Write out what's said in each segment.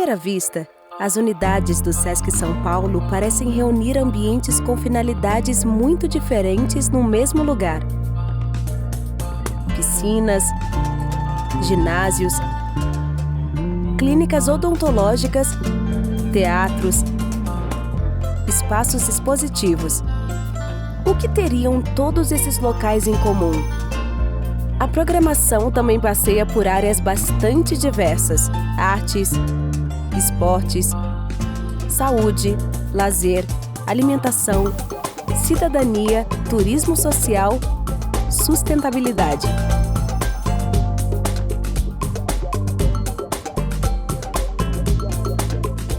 primeira vista, as unidades do Sesc São Paulo parecem reunir ambientes com finalidades muito diferentes no mesmo lugar. Piscinas, ginásios, clínicas odontológicas, teatros, espaços expositivos. O que teriam todos esses locais em comum? A programação também passeia por áreas bastante diversas: artes, esportes, saúde, lazer, alimentação, cidadania, turismo social, sustentabilidade.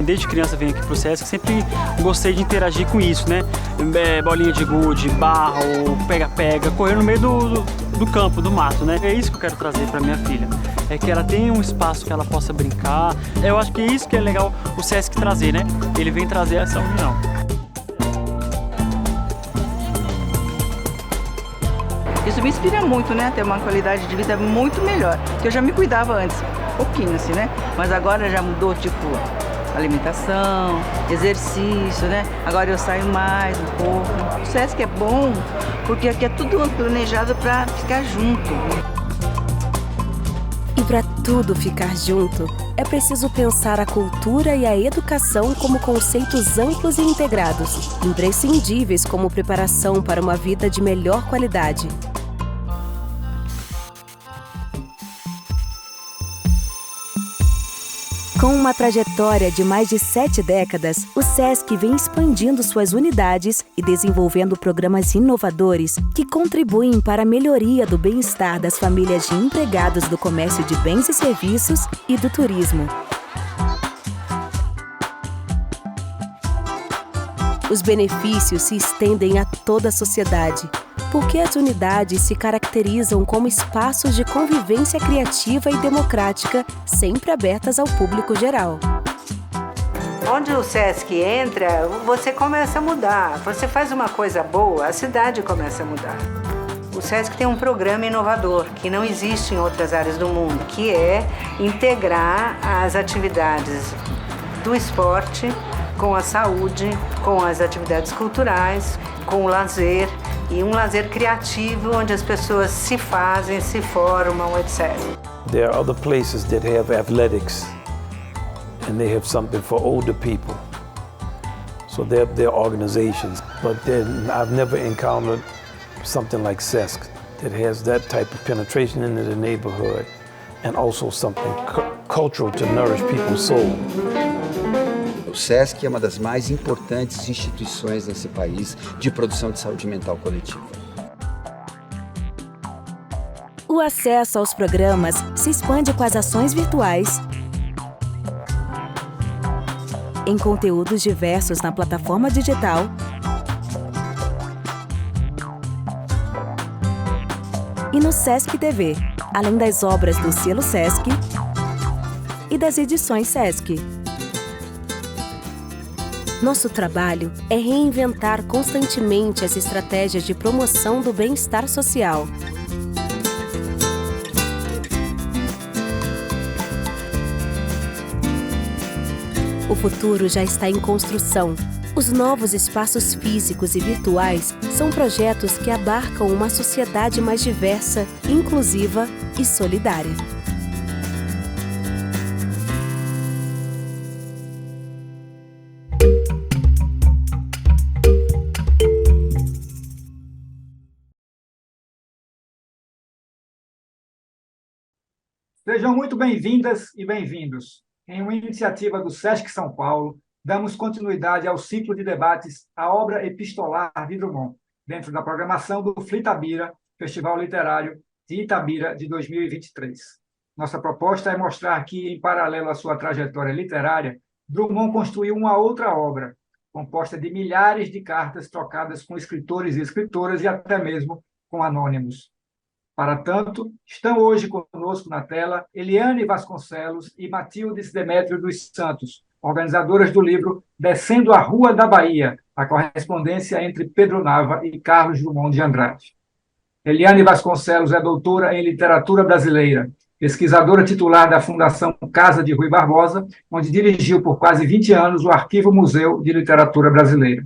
Desde criança venho aqui pro Sesc, sempre gostei de interagir com isso, né? Bolinha de gude, barro, pega-pega, correr no meio do campo, do mato, né? É isso que eu quero trazer para minha filha. É que ela tenha um espaço que ela possa brincar. Eu acho que é isso que é legal o Sesc trazer, né? Ele vem trazer essa união. Isso me inspira muito, né? Ter uma qualidade de vida muito melhor. Que eu já me cuidava antes, um pouquinho assim, né? Mas agora já mudou, tipo, alimentação, exercício, né? Agora eu saio mais um pouco. O Sesc é bom porque aqui é tudo planejado para ficar junto. E para tudo ficar junto, é preciso pensar a cultura e a educação como conceitos amplos e integrados, imprescindíveis como preparação para uma vida de melhor qualidade. Com uma trajetória de mais de 7 décadas, o Sesc vem expandindo suas unidades e desenvolvendo programas inovadores que contribuem para a melhoria do bem-estar das famílias de empregados do comércio de bens e serviços e do turismo. Os benefícios se estendem a toda a sociedade, porque as unidades se caracterizam como espaços de convivência criativa e democrática, sempre abertas ao público geral. Onde o Sesc entra, você começa a mudar. Você faz uma coisa boa, a cidade começa a mudar. O Sesc tem um programa inovador que não existe em outras áreas do mundo, que é integrar as atividades do esporte com a saúde, com as atividades culturais, com o lazer, e um lazer criativo onde as pessoas se fazem, se formam, etc. There are other places that have athletics and they have something for older people. So they're organizations, but then I've never encountered something like Sesc that has that type of penetration into the neighborhood and also something cultural to nourish people's soul. O Sesc é uma das mais importantes instituições nesse país de produção de saúde mental coletiva. O acesso aos programas se expande com as ações virtuais, em conteúdos diversos na plataforma digital e no Sesc TV, além das obras do selo Sesc e das edições Sesc. Nosso trabalho é reinventar constantemente as estratégias de promoção do bem-estar social. O futuro já está em construção. Os novos espaços físicos e virtuais são projetos que abarcam uma sociedade mais diversa, inclusiva e solidária. Sejam muito bem-vindas e bem-vindos. Em uma iniciativa do Sesc São Paulo, damos continuidade ao ciclo de debates A Obra Epistolar de Drummond, dentro da programação do Flitabira, Festival Literário de Itabira de 2023. Nossa proposta é mostrar que, em paralelo à sua trajetória literária, Drummond construiu uma outra obra, composta de milhares de cartas trocadas com escritores e escritoras e até mesmo com anônimos. Para tanto, estão hoje conosco na tela Eliane Vasconcelos e Matildes Demétrio dos Santos, organizadoras do livro Descendo a Rua da Bahia, a correspondência entre Pedro Nava e Carlos Drummond de Andrade. Eliane Vasconcelos é doutora em literatura brasileira, pesquisadora titular da Fundação Casa de Rui Barbosa, onde dirigiu por quase 20 anos o Arquivo Museu de Literatura Brasileira.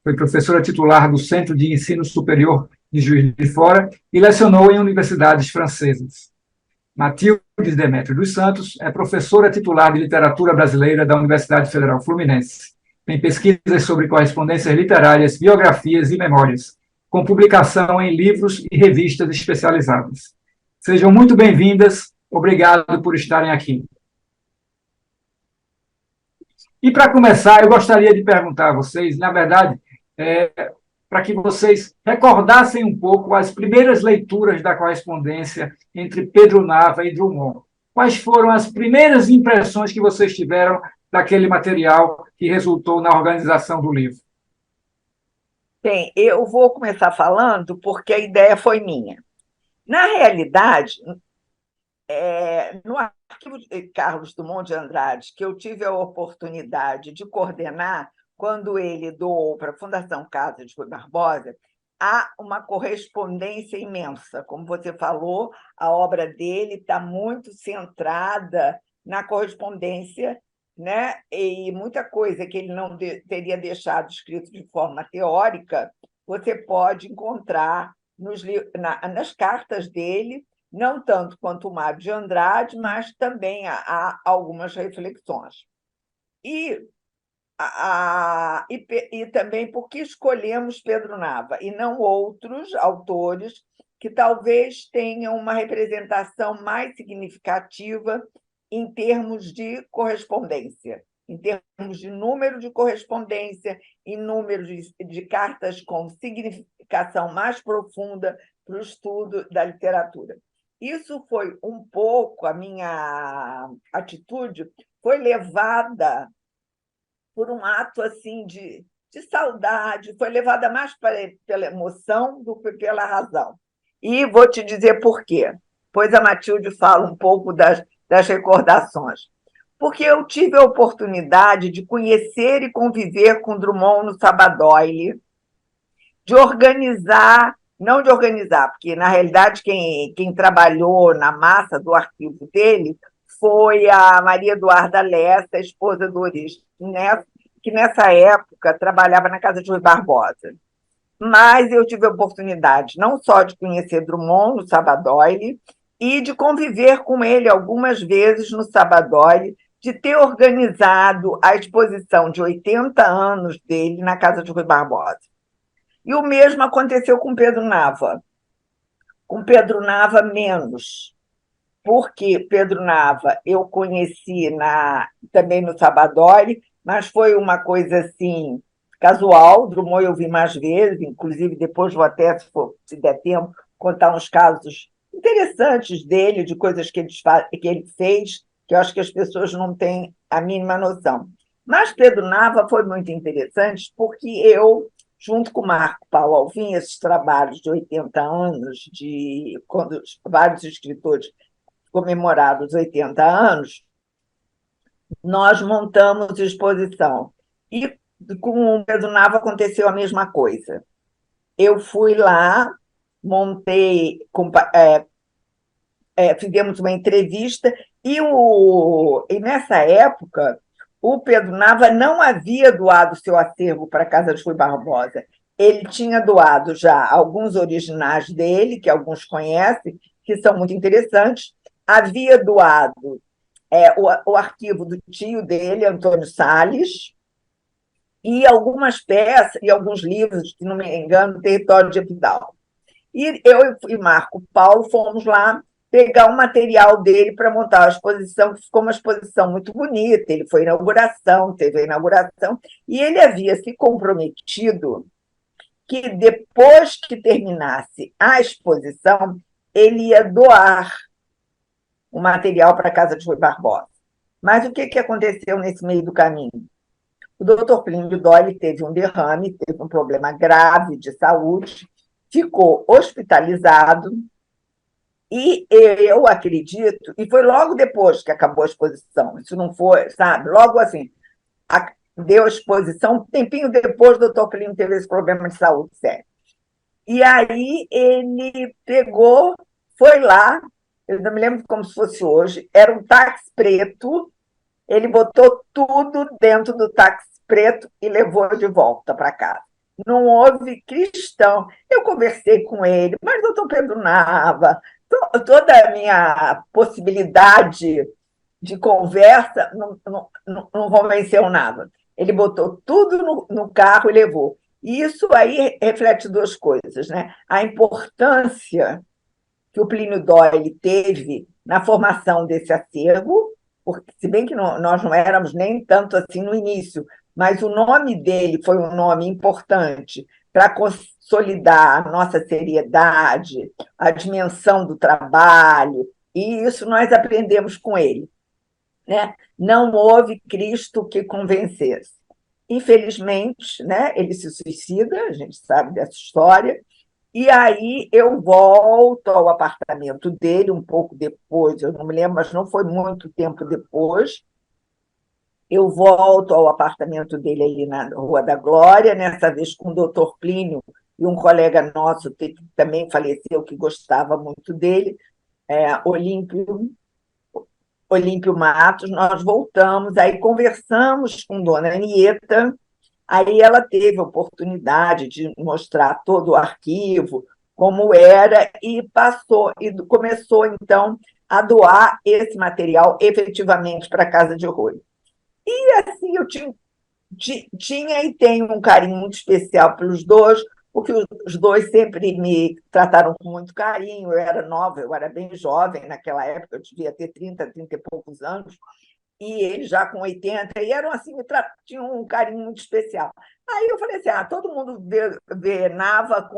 Foi professora titular do Centro de Ensino Superior de Juiz de Fora e lecionou em universidades francesas. Matildes Demétrio dos Santos é professora titular de Literatura Brasileira da Universidade Federal Fluminense. Tem pesquisas sobre correspondências literárias, biografias e memórias, com publicação em livros e revistas especializadas. Sejam muito bem-vindas, obrigado por estarem aqui. E, para começar, eu gostaria de perguntar a vocês, na verdade, para que vocês recordassem um pouco as primeiras leituras da correspondência entre Pedro Nava e Drummond. Quais foram as primeiras impressões que vocês tiveram daquele material que resultou na organização do livro? Bem, eu vou começar falando porque a ideia foi minha. Na realidade, no arquivo de Carlos Drummond de Andrade, que eu tive a oportunidade de coordenar, quando ele doou para a Fundação Casa de Rui Barbosa, há uma correspondência imensa. Como você falou, a obra dele está muito centrada na correspondência, né? E muita coisa que ele não teria deixado escrito de forma teórica, você pode encontrar nas cartas dele, não tanto quanto o Mário de Andrade, mas também há algumas reflexões. E também porque escolhemos Pedro Nava e não outros autores que talvez tenham uma representação mais significativa em termos de correspondência, em termos de número de correspondência, em número de cartas com significação mais profunda para o estudo da literatura. Isso foi um pouco, a minha atitude foi levada por um ato assim de saudade, foi levada mais pela emoção do que pela razão. E vou te dizer por quê. Pois a Matilde fala um pouco das recordações. Porque eu tive a oportunidade de conhecer e conviver com Drummond no Sabadoile, de organizar, não de organizar, porque, na realidade, quem trabalhou na massa do arquivo dele foi a Maria Eduarda Lessa, esposa do Orestes Neto, que nessa época trabalhava na Casa de Rui Barbosa. Mas eu tive a oportunidade não só de conhecer Drummond no Sabadoile e de conviver com ele algumas vezes no Sabadoile, de ter organizado a exposição de 80 anos dele na Casa de Rui Barbosa. E o mesmo aconteceu com Pedro Nava. Com Pedro Nava, menos, porque Pedro Nava eu conheci também no Sabadoile, mas foi uma coisa assim casual. Drummond eu vi mais vezes, inclusive depois vou até, se der tempo, contar uns casos interessantes dele, de coisas que ele fez, que eu acho que as pessoas não têm a mínima noção. Mas Pedro Nava foi muito interessante porque eu, junto com Marco Paulo Alvim, esses trabalhos de 80 anos, quando vários escritores comemoraram os 80 anos, nós montamos exposição. E com o Pedro Nava aconteceu a mesma coisa. Eu fui lá, montei, fizemos uma entrevista, e nessa época o Pedro Nava não havia doado seu acervo para a Casa de Rui Barbosa. Ele tinha doado já alguns originais dele, que alguns conhecem, que são muito interessantes. Havia doado o arquivo do tio dele, Antônio Salles, e algumas peças e alguns livros, se não me engano, Território de Epidal. E eu e Marco Paulo fomos lá pegar o material dele para montar a exposição, que ficou uma exposição muito bonita. Ele foi à inauguração, teve a inauguração, e ele havia se comprometido que depois que terminasse a exposição, ele ia doar o material para a Casa de Rui Barbosa. Mas o que aconteceu nesse meio do caminho? O doutor Plínio Dolly teve um derrame, teve um problema grave de saúde, ficou hospitalizado, e eu acredito, e foi logo depois que acabou a exposição, isso não foi, sabe, logo assim, deu a exposição, um tempinho depois o doutor Plínio teve esse problema de saúde sério. E aí ele pegou, foi lá eu não me lembro como se fosse hoje, era um táxi preto, ele botou tudo dentro do táxi preto e levou de volta para casa. Não houve cristão. Eu conversei com ele, mas doutor Pedro Nava, toda a minha possibilidade de conversa não convenceu nada. Ele botou tudo no carro e levou. E isso aí reflete duas coisas, né? A importância que o Plínio Doyle teve na formação desse acervo, porque, se bem que nós não éramos nem tanto assim no início, mas o nome dele foi um nome importante para consolidar a nossa seriedade, a dimensão do trabalho, e isso nós aprendemos com ele, né? Não houve Cristo que convencesse. Infelizmente, né, ele se suicida, a gente sabe dessa história, e aí eu volto ao apartamento dele um pouco depois, eu não me lembro, mas não foi muito tempo depois. Eu volto ao apartamento dele ali na Rua da Glória, nessa vez com o doutor Plínio e um colega nosso que também faleceu, que gostava muito dele, Olímpio Matos. Nós voltamos, aí conversamos com dona Anieta, aí ela teve a oportunidade de mostrar todo o arquivo, como era, e começou, então, a doar esse material efetivamente para a Casa de Rolho. E assim, eu tinha e tenho um carinho muito especial pelos dois, porque os dois sempre me trataram com muito carinho. Eu era nova, eu era bem jovem naquela época, eu devia ter 30 e poucos anos, e eles já com 80, e eram assim, tinham um carinho muito especial. Aí eu falei assim, todo mundo vê Nava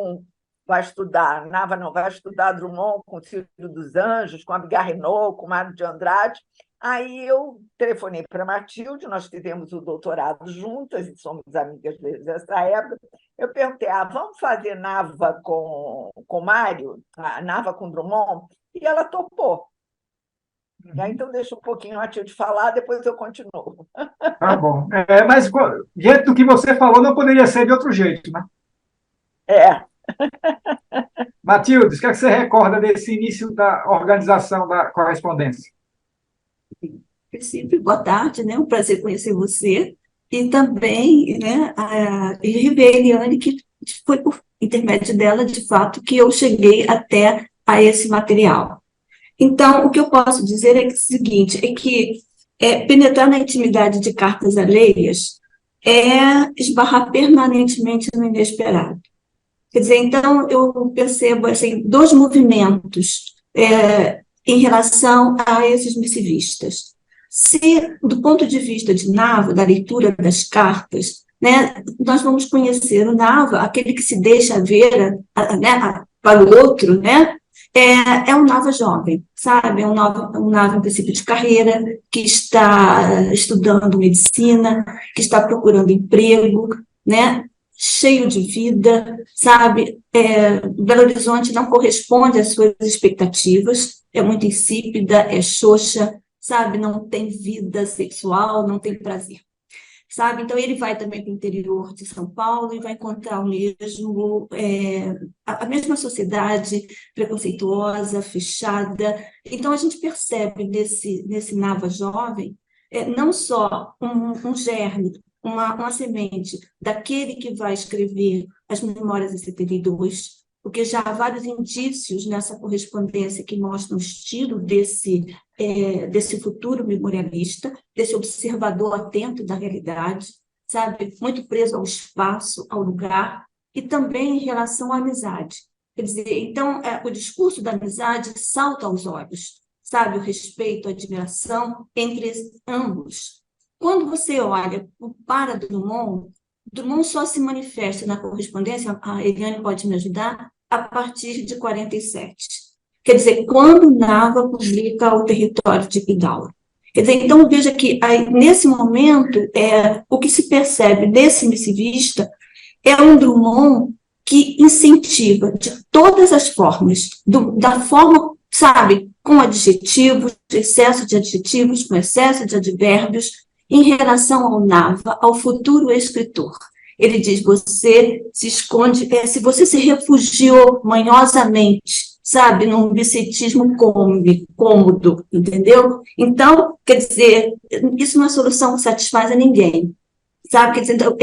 vai estudar, Nava não, vai estudar Drummond com o Ciro dos Anjos, com Abgar Renault, com Mário de Andrade. Aí eu telefonei para a Matilde, nós fizemos o doutorado juntas, e somos amigas desde essa época. Eu perguntei, vamos fazer Nava com Mário, Nava com Drummond? E ela topou. Então, deixa um pouquinho a Matilde falar, depois eu continuo. Tá bom. Mas, diante do que você falou, não poderia ser de outro jeito, né? Matilde, o que você recorda desse início da organização da correspondência? Em princípio, boa tarde, né? Um prazer conhecer você. E também, né, rever a Eliane, que foi por intermédio dela, de fato, que eu cheguei até a esse material. Então, o que eu posso dizer é o seguinte, é que penetrar na intimidade de cartas alheias é esbarrar permanentemente no inesperado. Quer dizer, então, eu percebo assim, dois movimentos em relação a esses missivistas. Se, do ponto de vista de Nava, da leitura das cartas, né, nós vamos conhecer o Nava, aquele que se deixa ver né, para o outro, né, é um Nava jovem, sabe? É um Nava em princípio de carreira, que está estudando medicina, que está procurando emprego, né, cheio de vida, sabe? Belo Horizonte não corresponde às suas expectativas, é muito insípida, é xoxa, sabe? Não tem vida sexual, não tem prazer, sabe? Então, ele vai também para o interior de São Paulo e vai encontrar a mesma sociedade preconceituosa, fechada. Então, a gente percebe nesse Nava jovem não só um germe, uma semente daquele que vai escrever as Memórias de 72, porque já há vários indícios nessa correspondência que mostram o estilo desse futuro memorialista, desse observador atento da realidade, sabe? Muito preso ao espaço, ao lugar, e também em relação à amizade. Quer dizer, então, o discurso da amizade salta aos olhos, sabe? O respeito, a admiração entre ambos. Quando você olha para Drummond só se manifesta na correspondência, a Eliane pode me ajudar, a partir de 47. Quer dizer, quando Nava publica O Território de Epidauro. Quer dizer, então, veja que aí, nesse momento, o que se percebe desse missivista é um Drummond que incentiva de todas as formas, da forma, sabe, com adjetivos, excesso de adjetivos, com excesso de advérbios, em relação ao Nava, ao futuro escritor. Ele diz, você se esconde, se você se refugiou manhosamente, sabe, num bicetismo cômodo, entendeu? Então, quer dizer, isso não é solução que satisfaz a ninguém, sabe? Quer dizer, então,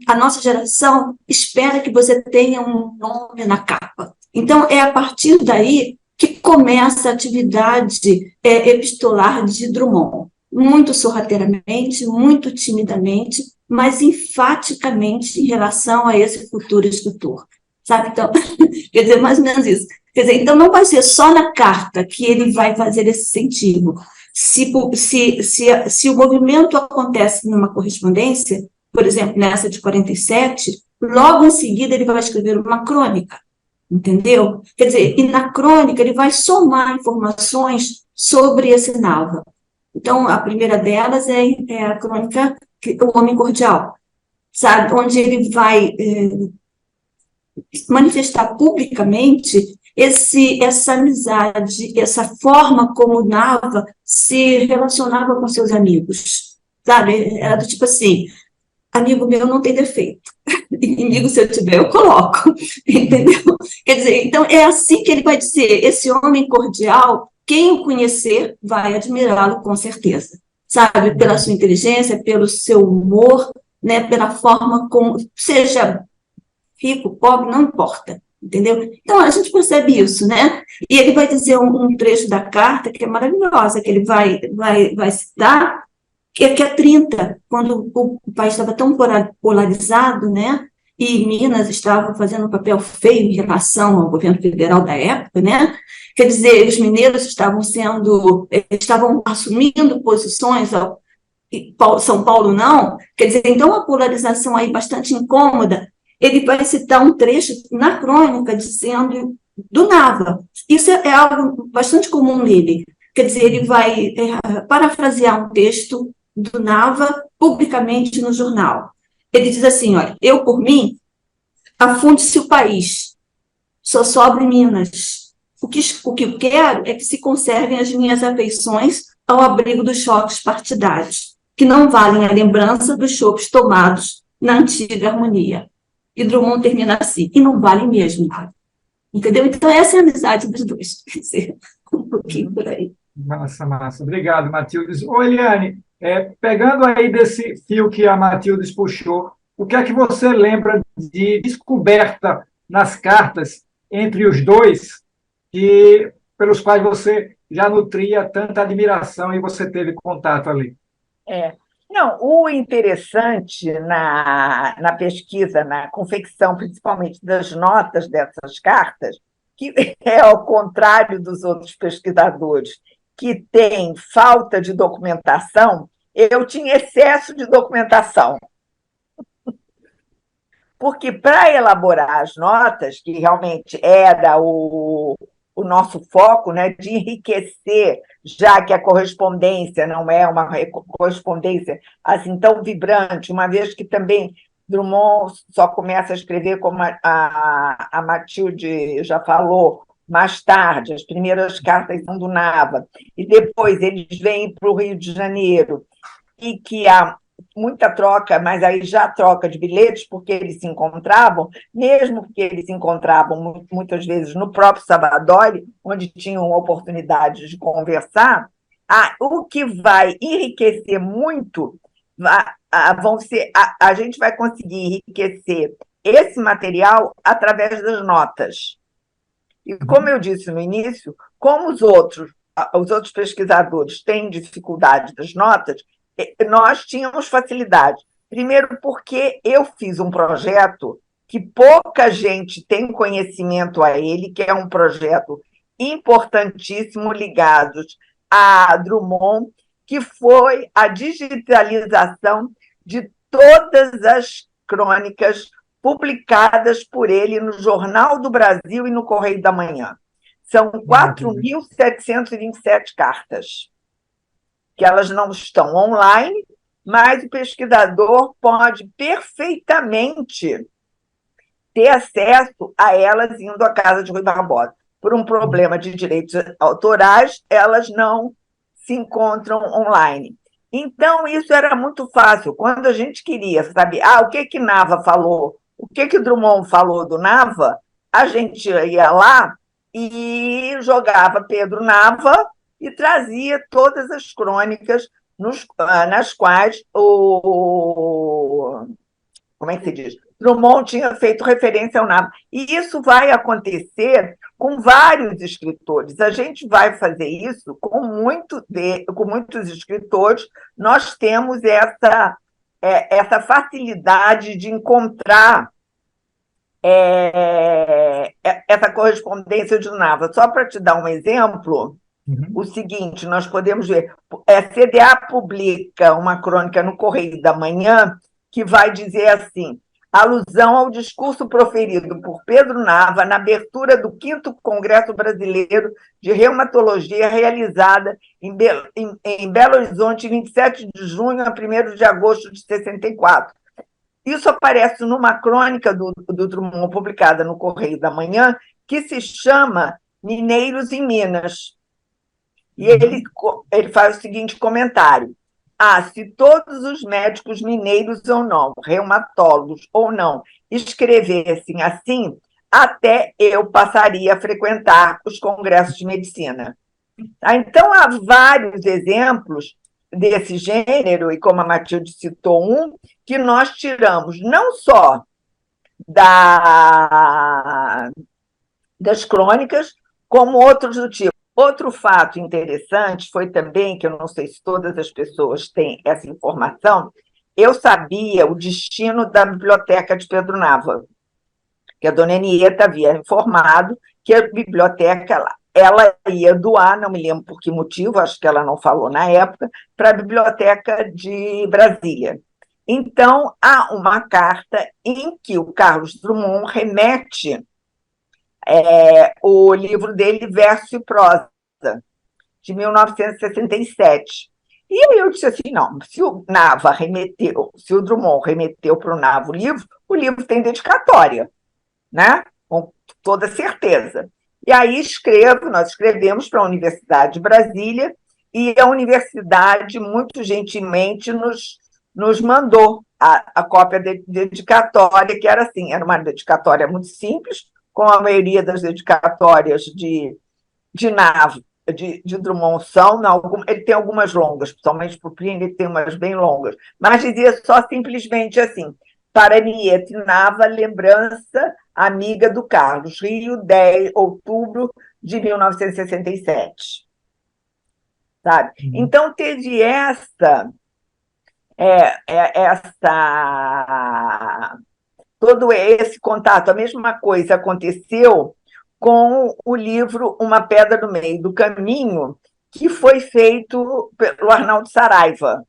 a nossa geração espera que você tenha um nome na capa. Então, é a partir daí que começa a atividade epistolar de Drummond, muito sorrateiramente, muito timidamente, mas enfaticamente em relação a esse futuro escritor, sabe? Então, quer dizer, mais ou menos isso. Quer dizer, então não vai ser só na carta que ele vai fazer esse incentivo. Se o movimento acontece numa correspondência, por exemplo, nessa de 47, logo em seguida ele vai escrever uma crônica, entendeu? Quer dizer, e na crônica ele vai somar informações sobre esse Nava. Então, a primeira delas é a crônica O Homem Cordial, sabe? Onde ele vai manifestar publicamente essa amizade, essa forma como o Nava se relacionava com seus amigos, sabe? Era do tipo assim, amigo meu não tem defeito, inimigo se eu tiver eu coloco, entendeu? Quer dizer, então é assim que ele vai dizer, esse homem cordial, quem o conhecer vai admirá-lo com certeza, sabe? Pela sua inteligência, pelo seu humor, né? Pela forma como, seja rico, pobre, não importa, entendeu? Então, a gente percebe isso, né? E ele vai dizer um trecho da carta que é maravilhosa, que ele vai citar, que é 30, quando o país estava tão polarizado, né? E Minas estava fazendo um papel feio em relação ao governo federal da época, né? Quer dizer, os mineiros estavam assumindo posições, São Paulo não, quer dizer, então a polarização aí bastante incômoda. Ele vai citar um trecho na crônica dizendo do Nava. Isso é algo bastante comum nele. Quer dizer, ele vai parafrasear um texto do Nava publicamente no jornal. Ele diz assim, olha, eu, por mim, afunde-se o país, só sobra Minas. O que eu quero é que se conservem as minhas afeições ao abrigo dos choques partidários, que não valem a lembrança dos chopes tomados na antiga harmonia. E Drummond termina assim, e não vale mesmo nada. Entendeu? Então, essa é a amizade dos dois. Quer dizer, um pouquinho por aí. Massa, massa. Obrigado, Matildes. Ô, Eliane, pegando aí desse fio que a Matildes puxou, o que é que você lembra de descoberta nas cartas entre os dois, pelos quais você já nutria tanta admiração e você teve contato ali? Não, o interessante na pesquisa, na confecção, principalmente das notas dessas cartas, que é ao contrário dos outros pesquisadores, que têm falta de documentação, eu tinha excesso de documentação. Porque para elaborar as notas, que realmente era o nosso foco, né, de enriquecer, já que a correspondência não é uma correspondência assim tão vibrante, uma vez que também Drummond só começa a escrever, como a Matilde já falou, mais tarde, as primeiras cartas são do Nava, e depois eles vêm para o Rio de Janeiro, e que há muita troca, mas aí já troca de bilhetes, porque eles se encontravam, mesmo que eles se encontravam muitas vezes no próprio Salvador, onde tinham oportunidades de conversar, o que vai enriquecer muito, a gente vai conseguir enriquecer esse material através das notas. E como eu disse no início, como os outros pesquisadores têm dificuldade das notas, nós tínhamos facilidade. Primeiro, porque eu fiz um projeto que pouca gente tem conhecimento a ele, que é um projeto importantíssimo ligado a Drummond, que foi a digitalização de todas as crônicas publicadas por ele no Jornal do Brasil e no Correio da Manhã. São 4.727 cartas, que elas não estão online, mas o pesquisador pode perfeitamente ter acesso a elas indo à casa de Rui Barbosa. Por um problema de direitos autorais, elas não se encontram online. Então, isso era muito fácil. Quando a gente queria saber o que Nava falou, o que Drummond falou do Nava, a gente ia lá e jogava Pedro Nava e trazia todas as crônicas nas quais como é que se diz? Drummond tinha feito referência ao Nava. E isso vai acontecer com vários escritores. A gente vai fazer isso com muitos escritores. Nós temos essa facilidade de encontrar essa correspondência de Nava. Só para te dar um exemplo, o seguinte, nós podemos ver, CDA publica uma crônica no Correio da Manhã que vai dizer assim, alusão ao discurso proferido por Pedro Nava na abertura do 5º Congresso Brasileiro de Reumatologia, realizada em Belo Horizonte, 27 de junho a 1º de agosto de 64. Isso aparece numa crônica do Drummond, publicada no Correio da Manhã, que se chama Mineiros em Minas. E ele faz o seguinte comentário. Se todos os médicos mineiros ou não, reumatólogos ou não, escrevessem assim, até eu passaria a frequentar os congressos de medicina. Então, há vários exemplos desse gênero, e como a Matilde citou um, que nós tiramos não só das crônicas, como outros do tipo. Outro fato interessante foi também, que eu não sei se todas as pessoas têm essa informação, eu sabia o destino da biblioteca de Pedro Nava, que a dona Enieta havia informado que a biblioteca ela ia doar, não me lembro por que motivo, acho que ela não falou na época, para a Biblioteca de Brasília. Então, há uma carta em que o Carlos Drummond remete o livro dele, Verso e Prosa, de 1967. E aí eu disse assim, não, se o Drummond remeteu para o Nava o livro tem dedicatória, né? Com toda certeza. E aí nós escrevemos para a Universidade de Brasília, e a universidade, muito gentilmente, nos mandou a cópia de dedicatória, que era assim, era uma dedicatória muito simples, como a maioria das dedicatórias de Drummond são, ele tem algumas longas, principalmente para o Plínio, ele tem umas bem longas, mas dizia só simplesmente assim, para Enieta Nava, lembrança amiga do Carlos, Rio, 10 de outubro de 1967. Sabe? Então, teve todo esse contato. A mesma coisa aconteceu com o livro Uma Pedra no Meio do Caminho, que foi feito pelo Arnaldo Saraiva,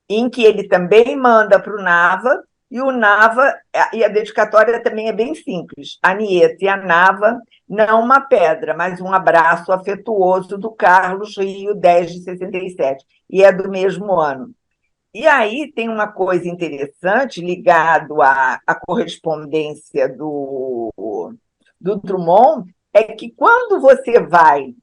em que ele também manda para o Nava, e o Nava, e a dedicatória também é bem simples, a Enieta e a Nava, não uma pedra, mas um abraço afetuoso do Carlos, Rio, 10 de 67, e é do mesmo ano. E aí tem uma coisa interessante ligado à correspondência do Drummond, é que quando você vai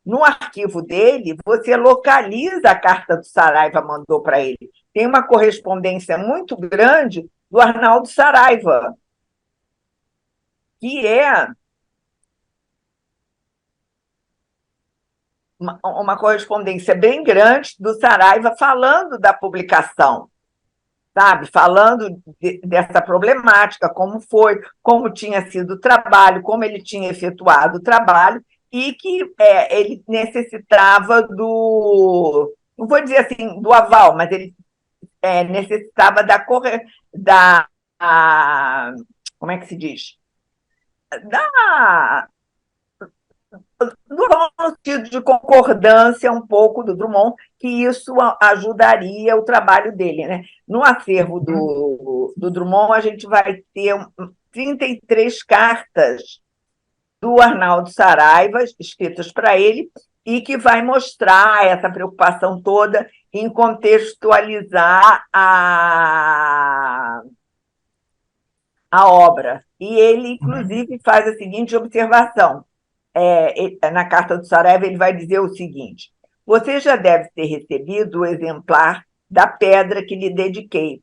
no arquivo dele, você localiza a carta do Saraiva mandou para ele. Tem uma correspondência muito grande do Arnaldo Saraiva, que é uma correspondência bem grande do Saraiva falando da publicação, sabe? Falando dessa problemática, como foi, como tinha sido o trabalho, como ele tinha efetuado o trabalho, e que ele necessitava não vou dizer assim, do aval, mas ele necessitava como é que se diz? No sentido de concordância um pouco do Drummond, que isso ajudaria o trabalho dele, né? No acervo do Drummond, a gente vai ter 33 cartas do Arnaldo Saraiva, escritas para ele, e que vai mostrar essa preocupação toda em contextualizar a obra. E ele, inclusive, faz a seguinte observação. Na carta do Saraiva, ele vai dizer o seguinte: você já deve ter recebido o exemplar da pedra que lhe dediquei.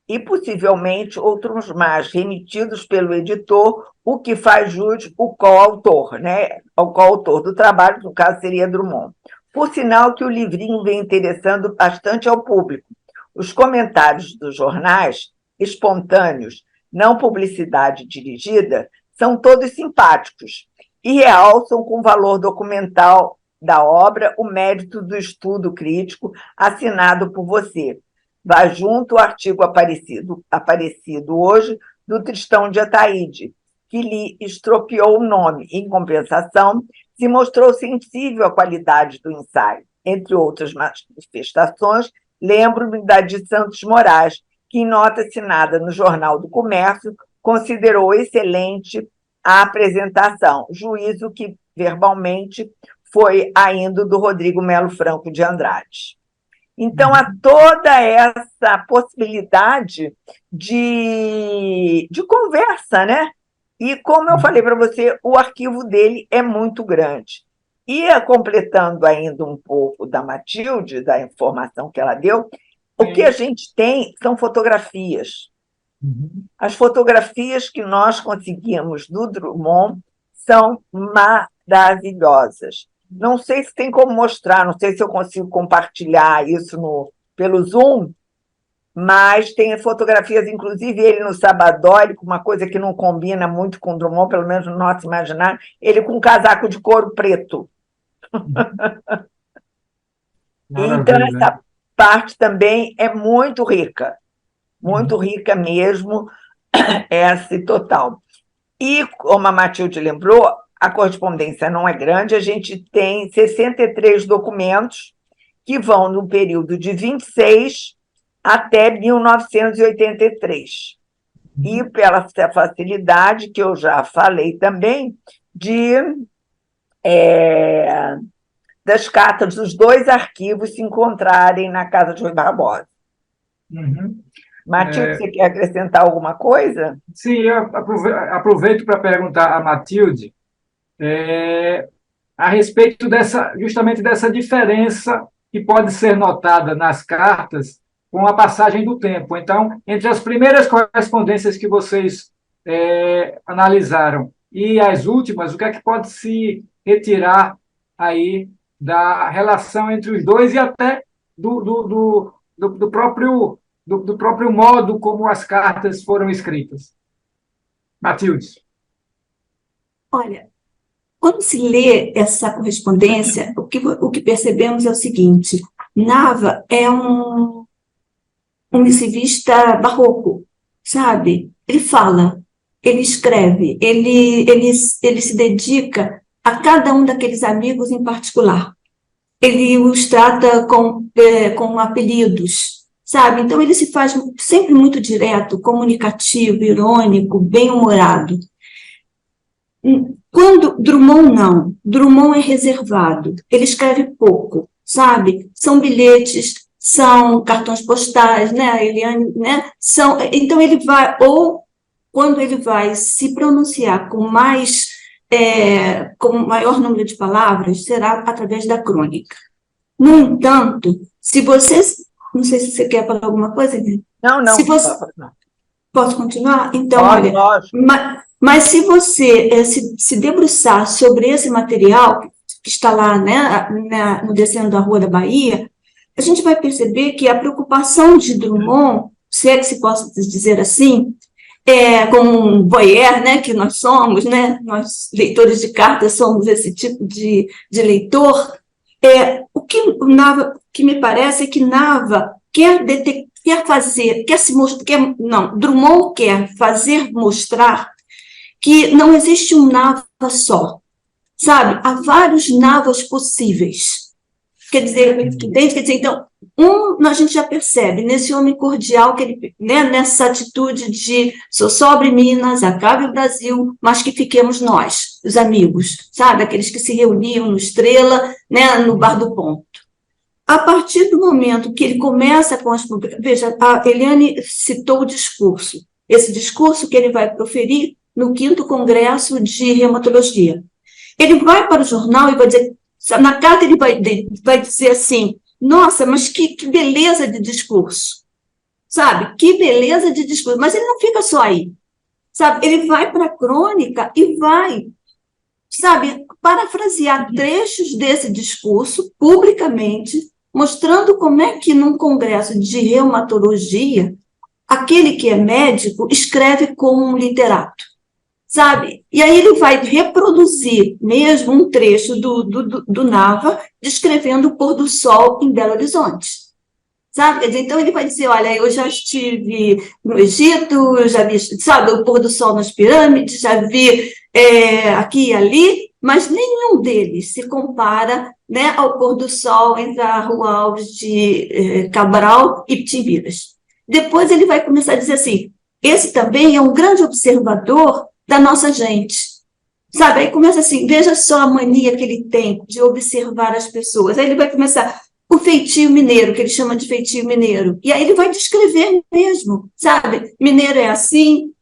e possivelmente outros mais remetidos pelo editor, o que faz jus ao coautor, né? Ao coautor do trabalho, no caso seria Drummond. Por sinal que o livrinho vem interessando bastante ao público. Os comentários dos jornais, espontâneos, não publicidade dirigida, são todos simpáticos e realçam com valor documental da obra o mérito do estudo crítico assinado por você. Vai junto o artigo aparecido hoje do Tristão de Ataíde, que lhe estropiou o nome. Em compensação, se mostrou sensível à qualidade do ensaio. Entre outras manifestações, lembro-me da de Santos Moraes, que, em nota assinada no Jornal do Comércio, considerou excelente a apresentação, juízo que, verbalmente, foi ainda do Rodrigo Melo Franco de Andrade. Então, há toda essa possibilidade de conversa, né? E, como eu falei para você, o arquivo dele é muito grande. E, completando ainda um pouco da Matilde, da informação que ela deu, o que a gente tem são fotografias. As fotografias que nós conseguimos do Drummond são maravilhosas. Não sei se tem como mostrar, não sei se eu consigo compartilhar isso pelo Zoom, mas tem fotografias, inclusive ele no Sabadori, com uma coisa que não combina muito com o Drummond, pelo menos no nosso imaginário, ele com um casaco de couro preto. Então, essa parte também é muito rica mesmo, essa total. E, como a Matilde lembrou, a correspondência não é grande, a gente tem 63 documentos que vão no período de 26 até 1983. E pela facilidade, que eu já falei também, das cartas dos dois arquivos se encontrarem na casa de Rui Barbosa. Matilde, você quer acrescentar alguma coisa? Sim, eu aproveito para perguntar a Matilde a respeito justamente dessa diferença que pode ser notada nas cartas com a passagem do tempo. Então, entre as primeiras correspondências que vocês analisaram e as últimas, o que é que pode se retirar aí da relação entre os dois e até do próprio modo como as cartas foram escritas? Matilde. Olha, quando se lê essa correspondência, o que percebemos é o seguinte: Nava é um missivista barroco, sabe? Ele fala, ele escreve, ele se dedica a cada um daqueles amigos em particular. Ele os trata com apelidos, sabe? Então, ele se faz sempre muito direto, comunicativo, irônico, bem-humorado. Quando Drummond não, Drummond é reservado, ele escreve pouco, sabe? São bilhetes, são cartões postais, né, Eliane, né? Então ele vai, ou quando ele vai se pronunciar com maior número de palavras, será através da crônica. No entanto, se você, não sei se você quer falar alguma coisa, não. Se você, não. Posso continuar? Então, Pode, olha, lógico. Mas se você se debruçar sobre esse material que está lá, né, no Descendo da Rua da Bahia, a gente vai perceber que a preocupação de Drummond, se é que se possa dizer assim, como um voyeur, né, que nós somos, né, nós leitores de cartas somos esse tipo de leitor, o que me parece é que Nava Drummond quer fazer mostrar que não existe um Nava só, sabe? Há vários Navas possíveis. Quer dizer, então, a gente já percebe nesse homem cordial, que ele, né, nessa atitude de sou sobre Minas, acabe o Brasil, mas que fiquemos nós, os amigos, sabe? Aqueles que se reuniam no Estrela, né, no Bar do Ponto. A partir do momento que ele começa com as... Veja, a Eliane citou o discurso, esse discurso que ele vai proferir no 5º Congresso de Reumatologia. Ele vai para o jornal e vai dizer... Na carta ele vai dizer assim, nossa, mas que beleza de discurso, sabe? Que beleza de discurso. Mas ele não fica só aí, sabe? Ele vai para a crônica e vai, sabe, parafrasear trechos desse discurso publicamente, mostrando como é que num congresso de reumatologia, aquele que é médico escreve como um literato, sabe? E aí ele vai reproduzir mesmo um trecho do Nava descrevendo o pôr do sol em Belo Horizonte, sabe? Quer dizer, então ele vai dizer, olha, eu já estive no Egito, eu já vi, sabe, o pôr do sol nas pirâmides, já vi aqui e ali, mas nenhum deles se compara, né, ao pôr do sol entre a Rua Alves de Cabral e Timbiras. Depois ele vai começar a dizer assim, esse também é um grande observador da nossa gente, sabe? Aí começa assim, veja só a mania que ele tem de observar as pessoas. Aí ele vai começar o feitio mineiro, que ele chama de feitio mineiro, e aí ele vai descrever mesmo, sabe? Mineiro é assim,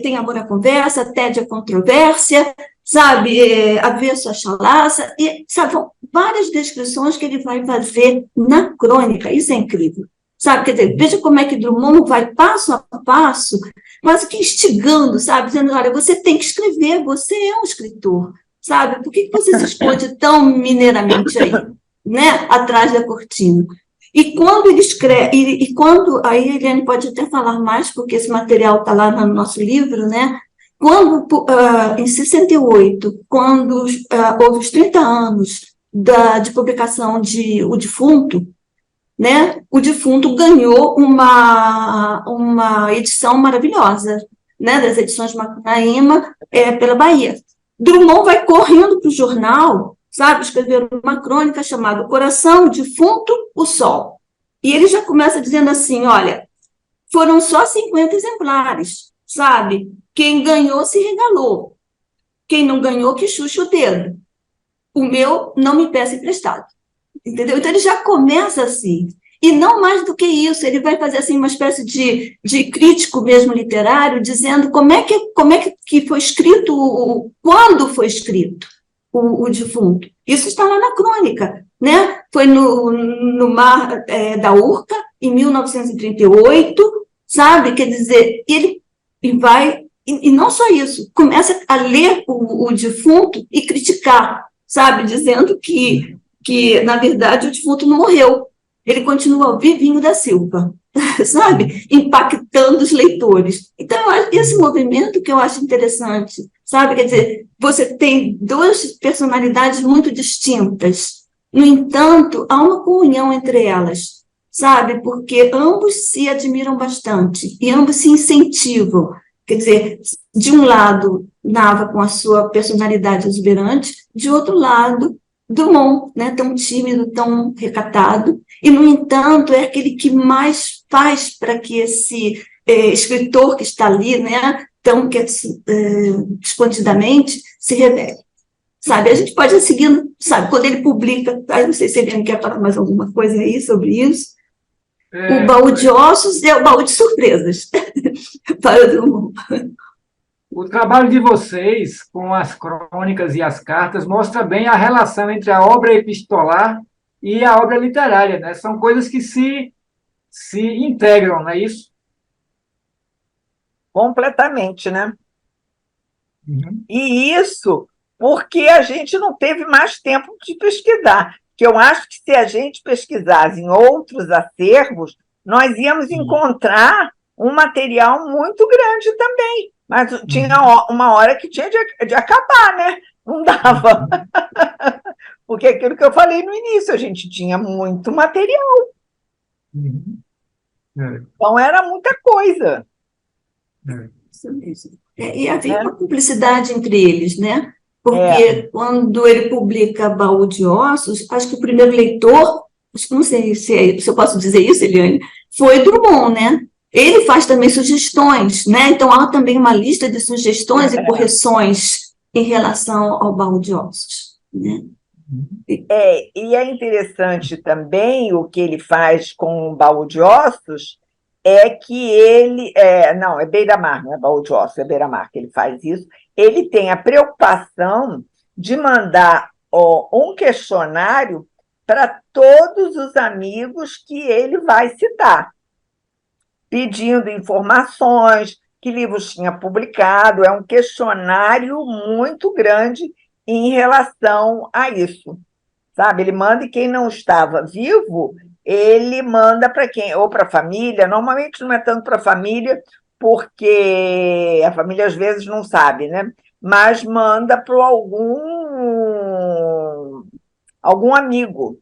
tem amor à conversa, tédio à controvérsia, sabe? Avesso à chalaça, e, sabe? São várias descrições que ele vai fazer na crônica, isso é incrível. Sabe, quer dizer, veja como é que Drummond vai passo a passo, quase que instigando, sabe, dizendo, olha, você tem que escrever, você é um escritor, sabe, por que você se esconde tão mineiramente aí, né, atrás da cortina? E quando ele escreve, e quando, aí a Eliane pode até falar mais, porque esse material está lá no nosso livro, né, quando, em 68, quando houve os 30 anos de publicação de O Defunto, né? O Defunto ganhou uma edição maravilhosa, né? Das edições Macunaíma, pela Bahia. Drummond vai correndo para o jornal, sabe? Escrever uma crônica chamada Coração, Defunto, o Sol. E ele já começa dizendo assim, olha, foram só 50 exemplares, sabe? Quem ganhou se regalou. Quem não ganhou, que xuxa o dedo. O meu não me peça emprestado. Entendeu? Então, ele já começa assim. E não mais do que isso, ele vai fazer assim, uma espécie de crítico mesmo literário, dizendo como é que foi escrito, quando foi escrito o Defunto. Isso está lá na crônica, né? Foi no Mar da Urca, em 1938, sabe? Quer dizer, ele vai... E não só isso, começa a ler o Defunto e criticar, sabe? Dizendo que na verdade, o defunto não morreu. Ele continua vivinho da Silva, sabe? Impactando os leitores. Então, esse movimento que eu acho interessante, sabe? Quer dizer, você tem duas personalidades muito distintas. No entanto, há uma comunhão entre elas, sabe? Porque ambos se admiram bastante e ambos se incentivam. Quer dizer, de um lado, Nava com a sua personalidade exuberante, de outro lado, Drummond, né, tão tímido, tão recatado, e, no entanto, é aquele que mais faz para que esse escritor que está ali, né, tão escondidamente, se revele. Sabe, a gente pode ir seguindo, sabe, quando ele publica, não sei se ele quer falar mais alguma coisa aí sobre isso, o baú de ossos é o baú de surpresas para o Drummond. O trabalho de vocês com as crônicas e as cartas mostra bem a relação entre a obra epistolar e a obra literária, né? São coisas que se integram, não é isso? Completamente, né? Uhum. E isso porque a gente não teve mais tempo de pesquisar, que eu acho que se a gente pesquisasse em outros acervos, nós íamos encontrar um material muito grande também. Mas tinha uma hora que tinha de acabar, né? Não dava. Porque aquilo que eu falei no início, a gente tinha muito material. Uhum. Então, era muita coisa. Isso mesmo. E havia uma cumplicidade entre eles, né? Porque quando ele publica Baú de Ossos, acho que o primeiro leitor, não sei se eu posso dizer isso, Eliane, foi Drummond, né? Ele faz também sugestões, né? Então, há também uma lista de sugestões e correções em relação ao Baú de Ossos, né? E é interessante também o que ele faz com o Baú de Ossos, é que ele... não, é Beira-Mar, não é Baú de Ossos, é Beira-Mar que ele faz isso. Ele tem a preocupação de mandar um questionário para todos os amigos que ele vai citar. pedindo informações, que livros tinha publicado. É um questionário muito grande em relação a isso, sabe? Ele manda, e quem não estava vivo, ele manda para quem? Ou para a família. Normalmente não é tanto para a família, porque a família às vezes não sabe, né? Mas manda para algum amigo,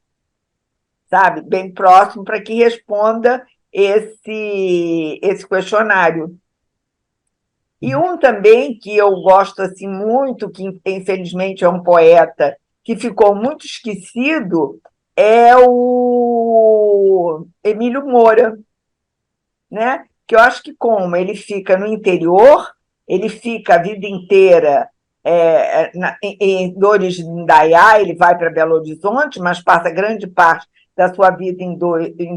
sabe? Bem próximo, para que responda esse questionário. E um também que eu gosto assim muito, que infelizmente é um poeta que ficou muito esquecido, é o Emílio Moura, né? Que eu acho que, como ele fica no interior, ele fica a vida inteira em Dores de Indaiá, ele vai para Belo Horizonte, mas passa grande parte da sua vida em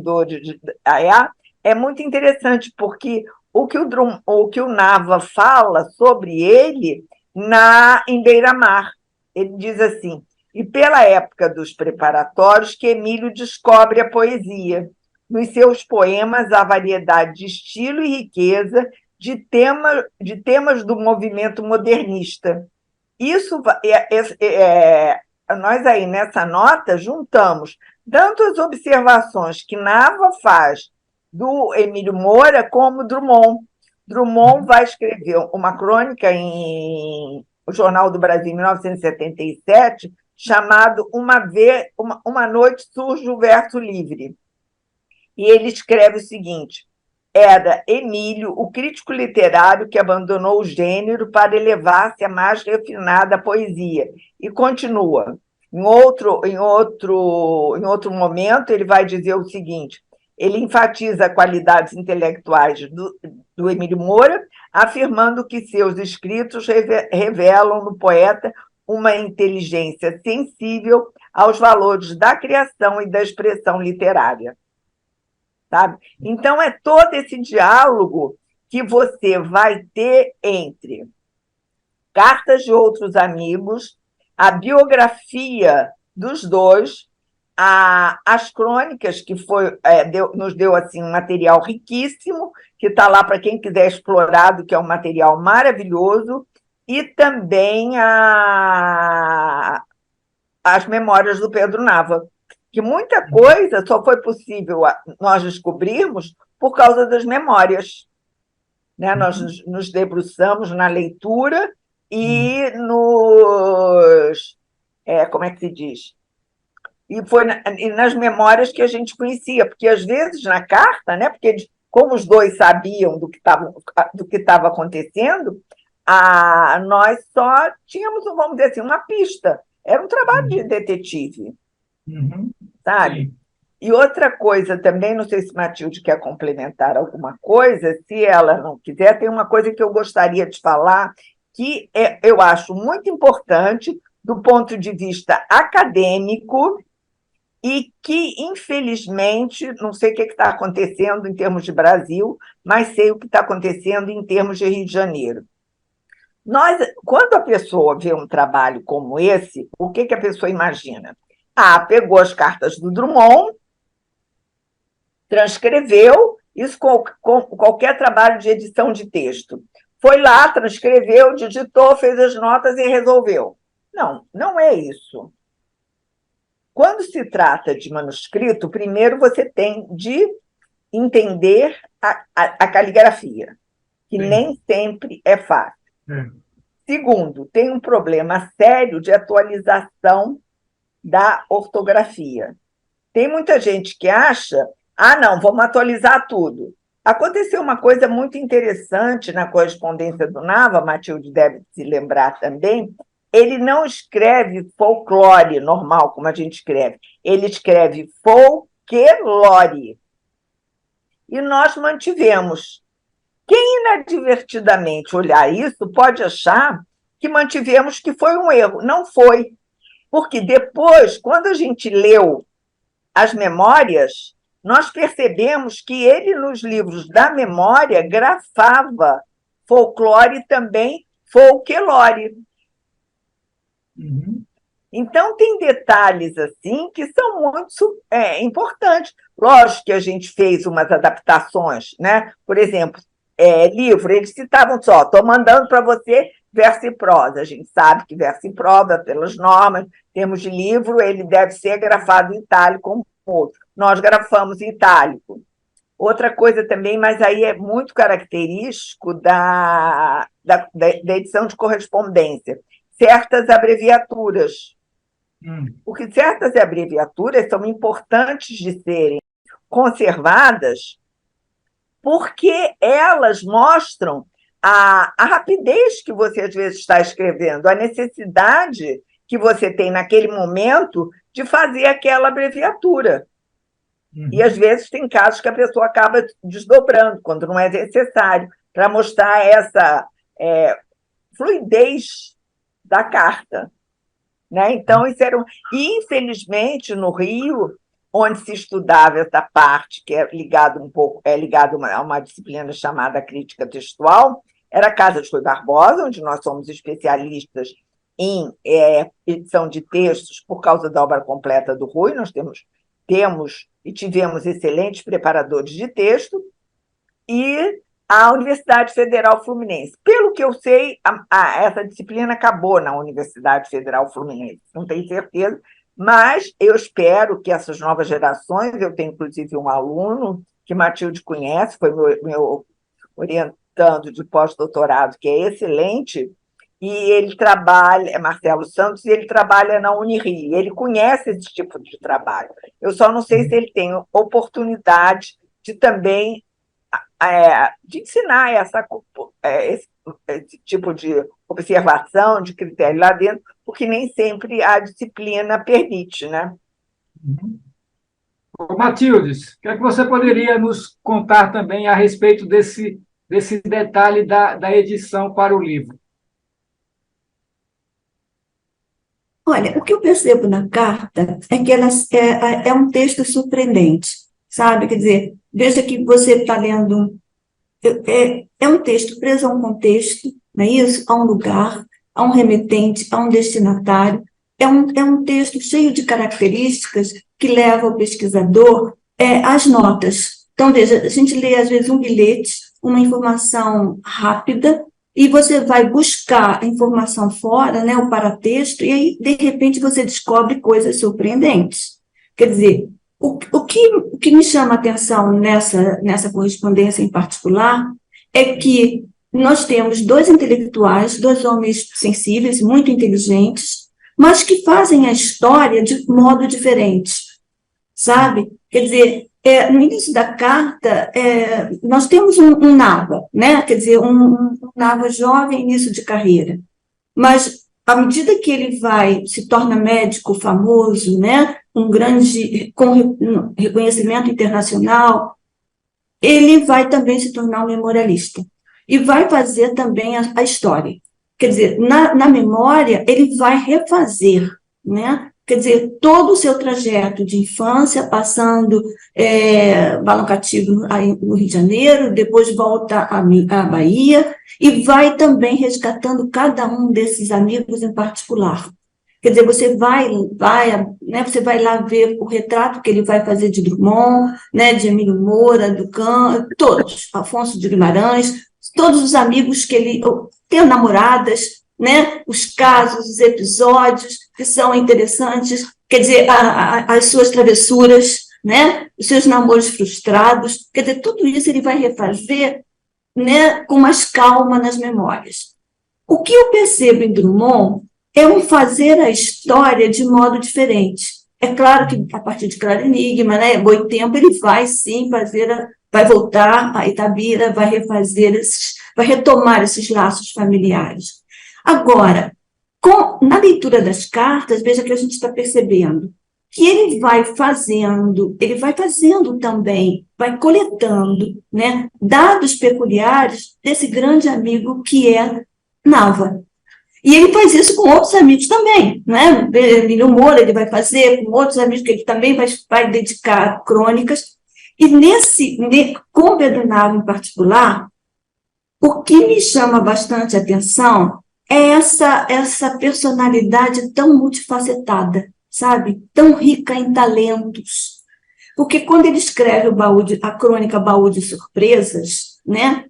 Dores de Indaiá. É muito interessante, porque o que o Nava fala sobre ele em Beira-Mar. Ele diz assim: e pela época dos preparatórios que Emílio descobre a poesia. Nos seus poemas há variedade de estilo e riqueza de temas do movimento modernista. Isso nós aí nessa nota juntamos tanto as observações que Nava faz do Emílio Moura como Drummond. Drummond vai escrever uma crônica em o Jornal do Brasil, em 1977, chamado Uma Noite Surge o Verso Livre. E ele escreve o seguinte: era Emílio, o crítico literário que abandonou o gênero para elevar-se à mais refinada poesia. E continua. Em outro momento, ele vai dizer o seguinte: ele enfatiza qualidades intelectuais do Emílio Moura, afirmando que seus escritos revelam no poeta uma inteligência sensível aos valores da criação e da expressão literária. Sabe? Então, é todo esse diálogo que você vai ter entre cartas de outros amigos, a biografia dos dois, as crônicas, que nos deu assim, um material riquíssimo, que está lá para quem quiser explorar, que é um material maravilhoso, e também as memórias do Pedro Nava, que muita coisa só foi possível nós descobrirmos por causa das memórias, né? Nós nos debruçamos na leitura e como é que se diz? E foi nas memórias que a gente conhecia, porque às vezes na carta, né? Porque como os dois sabiam do que estava acontecendo, nós só tínhamos, vamos dizer assim, uma pista. Era um trabalho de detetive. Sabe? Sim. E outra coisa também, não sei se Matilde quer complementar alguma coisa, se ela não quiser, tem uma coisa que eu gostaria de falar, que eu acho muito importante do ponto de vista acadêmico e que, infelizmente, não sei o que está acontecendo em termos de Brasil, mas sei o que está acontecendo em termos de Rio de Janeiro. Quando a pessoa vê um trabalho como esse, o que a pessoa imagina? Pegou as cartas do Drummond, transcreveu, isso com qualquer trabalho de edição de texto. Foi lá, transcreveu, digitou, fez as notas e resolveu. Não, não é isso. Quando se trata de manuscrito, primeiro você tem de entender a caligrafia, que nem sempre é fácil. Segundo, tem um problema sério de atualização da ortografia. Tem muita gente que acha, não, vamos atualizar tudo. Aconteceu uma coisa muito interessante na correspondência do Nava, Matilde deve se lembrar também, ele não escreve folclore normal, como a gente escreve, ele escreve folclore. E nós mantivemos. Quem inadvertidamente olhar isso pode achar que mantivemos que foi um erro. Não foi. Porque depois, quando a gente leu as memórias, nós percebemos que ele, nos livros da memória, grafava folclore e também folclore. Então, tem detalhes assim que são muito importantes, Lógico que a gente fez umas adaptações, né? Por exemplo, livro, eles citavam só, estou mandando para você verso e prosa. A gente sabe que verso e prosa, pelas normas, termos de livro, ele deve ser grafado em itálico como outro. Nós grafamos em itálico. Outra coisa também, mas aí é muito característico da edição de correspondência, certas abreviaturas. Porque certas abreviaturas são importantes de serem conservadas porque elas mostram a rapidez que você, às vezes, está escrevendo, a necessidade que você tem naquele momento de fazer aquela abreviatura. E, às vezes, tem casos que a pessoa acaba desdobrando, quando não é necessário, para mostrar essa fluidez da carta. Né? Então, isso era E, infelizmente, no Rio, onde se estudava essa parte, que é ligado a uma disciplina chamada crítica textual, era a Casa de Rui Barbosa, onde nós somos especialistas em edição de textos por causa da obra completa do Rui. Nós temos e tivemos excelentes preparadores de texto, e a Universidade Federal Fluminense. Pelo que eu sei, essa disciplina acabou na Universidade Federal Fluminense, não tenho certeza, mas eu espero que essas novas gerações, eu tenho inclusive um aluno que Matilde conhece, foi meu orientando de pós-doutorado, que é excelente, e ele trabalha, Marcelo Santos, e ele trabalha na Unirio, ele conhece esse tipo de trabalho. Eu só não sei se ele tem oportunidade de também de ensinar esse tipo de observação, de critério lá dentro, porque nem sempre a disciplina permite, né? Matildes, o que é que você poderia nos contar também a respeito desse detalhe da edição para o livro? Olha, o que eu percebo na carta é que ela é um texto surpreendente, sabe? Quer dizer, veja que você está lendo... É um texto preso a um contexto, não é isso? A um lugar, a um remetente, a um destinatário. É um texto cheio de características que leva o pesquisador às notas. Então, veja, a gente lê, às vezes, um bilhete, uma informação rápida, e você vai buscar a informação fora, né, o paratexto, e aí, de repente, você descobre coisas surpreendentes. Quer dizer, o que me chama a atenção nessa correspondência em particular é que nós temos dois intelectuais, dois homens sensíveis, muito inteligentes, mas que fazem a história de modo diferente, sabe? Quer dizer, no início da carta, nós temos um Nava, né? Quer dizer, um Nava jovem, início de carreira. Mas, à medida que ele se torna médico famoso, né? Com reconhecimento internacional, ele vai também se tornar um memorialista. E vai fazer também a história. Quer dizer, na memória, ele vai refazer, né? Quer dizer, todo o seu trajeto de infância, passando Balão Cativo no Rio de Janeiro, depois volta à Bahia, e vai também resgatando cada um desses amigos em particular. Quer dizer, você vai lá ver o retrato que ele vai fazer de Drummond, né, de Emílio Moura, Duchamp, todos, Afonso de Guimarães, todos os amigos que ele tem, namoradas, né, os casos, os episódios que são interessantes, quer dizer, as suas travessuras, né, os seus namoros frustrados, quer dizer, tudo isso ele vai refazer, né, com mais calma nas memórias. O que eu percebo em Drummond é um fazer a história de modo diferente. É claro que, a partir de Claro Enigma, né, Boitempo, ele vai, sim, vai voltar a Itabira, vai retomar esses laços familiares. Agora, na leitura das cartas, veja que a gente está percebendo que ele vai fazendo também, vai coletando, né, dados peculiares desse grande amigo que é Nava. E ele faz isso com outros amigos também, né? Emílio Moura ele vai fazer com outros amigos que ele também vai dedicar crônicas. E com Pedro Nava em particular, o que me chama bastante atenção é essa personalidade tão multifacetada, sabe? Tão rica em talentos. Porque quando ele escreve a crônica Baú de Surpresas, né,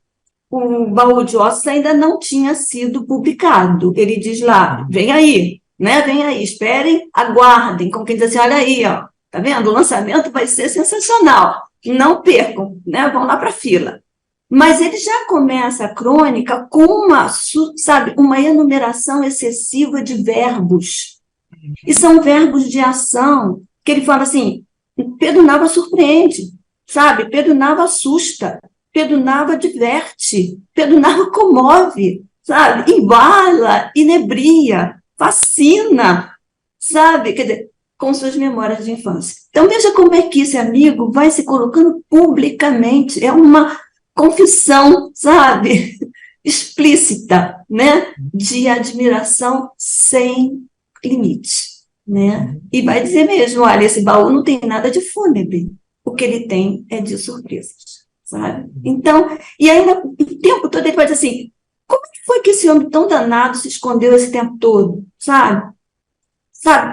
o Baú de Ossos ainda não tinha sido publicado. Ele diz lá, vem aí, né, vem aí, esperem, aguardem, como quem diz assim, olha aí, ó, tá vendo? O lançamento vai ser sensacional, não percam, né, vão lá para a fila. Mas ele já começa a crônica com uma enumeração excessiva de verbos. E são verbos de ação, que ele fala assim, Pedro Nava surpreende, sabe? Pedro Nava assusta, Pedro Nava diverte, Pedro Nava comove, sabe? Embala, inebria, fascina, sabe? Quer dizer, com suas memórias de infância. Então, veja como é que esse amigo vai se colocando publicamente, é uma confissão, sabe, explícita, né, de admiração sem limite, né, e vai dizer mesmo, olha, esse baú não tem nada de fúnebre, o que ele tem é de surpresas, sabe, então, e ainda o tempo todo ele vai dizer assim, como é que foi que esse homem tão danado se escondeu esse tempo todo, sabe,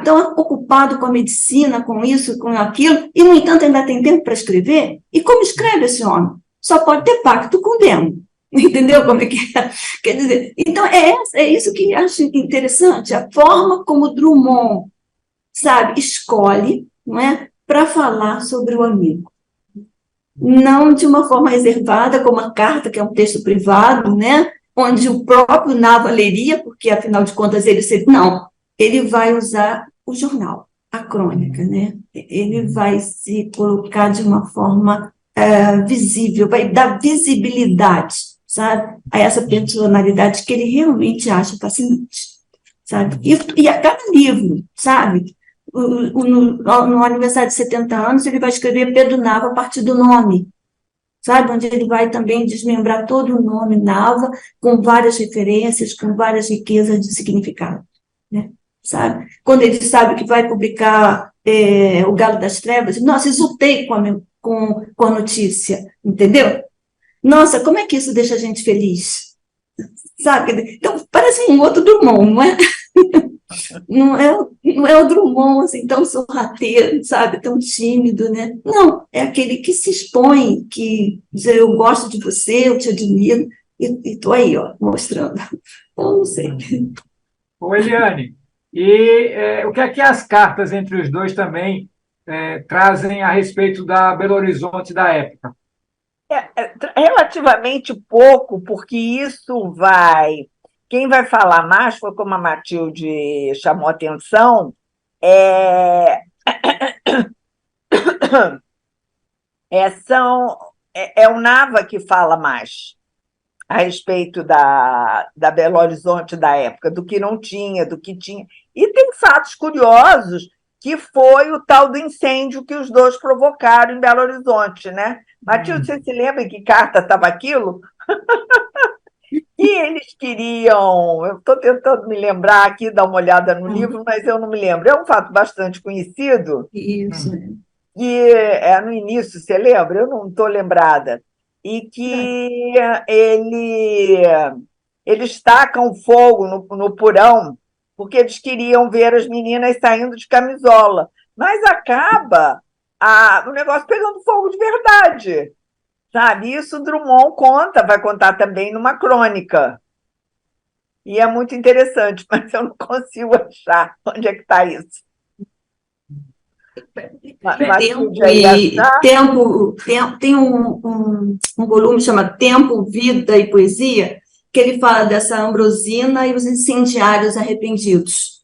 tão ocupado com a medicina, com isso, com aquilo, e, no entanto, ainda tem tempo para escrever, e como escreve esse homem? Só pode ter pacto com o demo. Entendeu como é que é? Quer dizer, então, é isso que acho interessante, a forma como Drummond, sabe, escolhe, não é, para falar sobre o amigo. Não de uma forma reservada, como a carta, que é um texto privado, né, onde o próprio Nava leria, porque, afinal de contas, ele vai usar o jornal, a crônica, né? Ele vai se colocar de uma forma visível, vai dar visibilidade, sabe, a essa personalidade que ele realmente acha fascinante, sabe, e a cada livro, sabe, no aniversário de 70 anos, ele vai escrever Pedro Nava a partir do nome, sabe, onde ele vai também desmembrar todo o nome Nava, com várias referências, com várias riquezas de significado, né, sabe, quando ele sabe que vai publicar O Galo das Trevas, nossa, exultei com a notícia, entendeu? Nossa, como é que isso deixa a gente feliz? Sabe? Então, parece um outro Drummond, não é? Não é o Drummond, assim, tão sorrateiro, sabe? Tão tímido, né? Não, é aquele que se expõe, que diz, eu gosto de você, eu te admiro, e estou aí, ó, mostrando. Então, não sei. Ô, Eliane, e o que é que as cartas entre os dois também trazem a respeito da Belo Horizonte da época? Relativamente pouco, porque isso vai... Quem vai falar mais, foi como a Matilde chamou a atenção, é o Nava que fala mais a respeito da Belo Horizonte da época, do que não tinha, do que tinha. E tem fatos curiosos, que foi o tal do incêndio que os dois provocaram em Belo Horizonte, né? Matilde, você se lembra em que carta estava aquilo? E eles queriam... Eu estou tentando me lembrar aqui, dar uma olhada no livro, mas eu não me lembro. É um fato bastante conhecido. Isso. Que no início, você lembra? Eu não estou lembrada. E que eles tacam fogo no porão, porque eles queriam ver as meninas saindo de camisola. Mas acaba o negócio pegando fogo de verdade, sabe? Isso o Drummond vai contar também numa crônica. E é muito interessante, mas eu não consigo achar onde é que está isso. Tem um volume chamado Tempo, Vida e Poesia, que ele fala dessa Ambrosina e os incendiários arrependidos.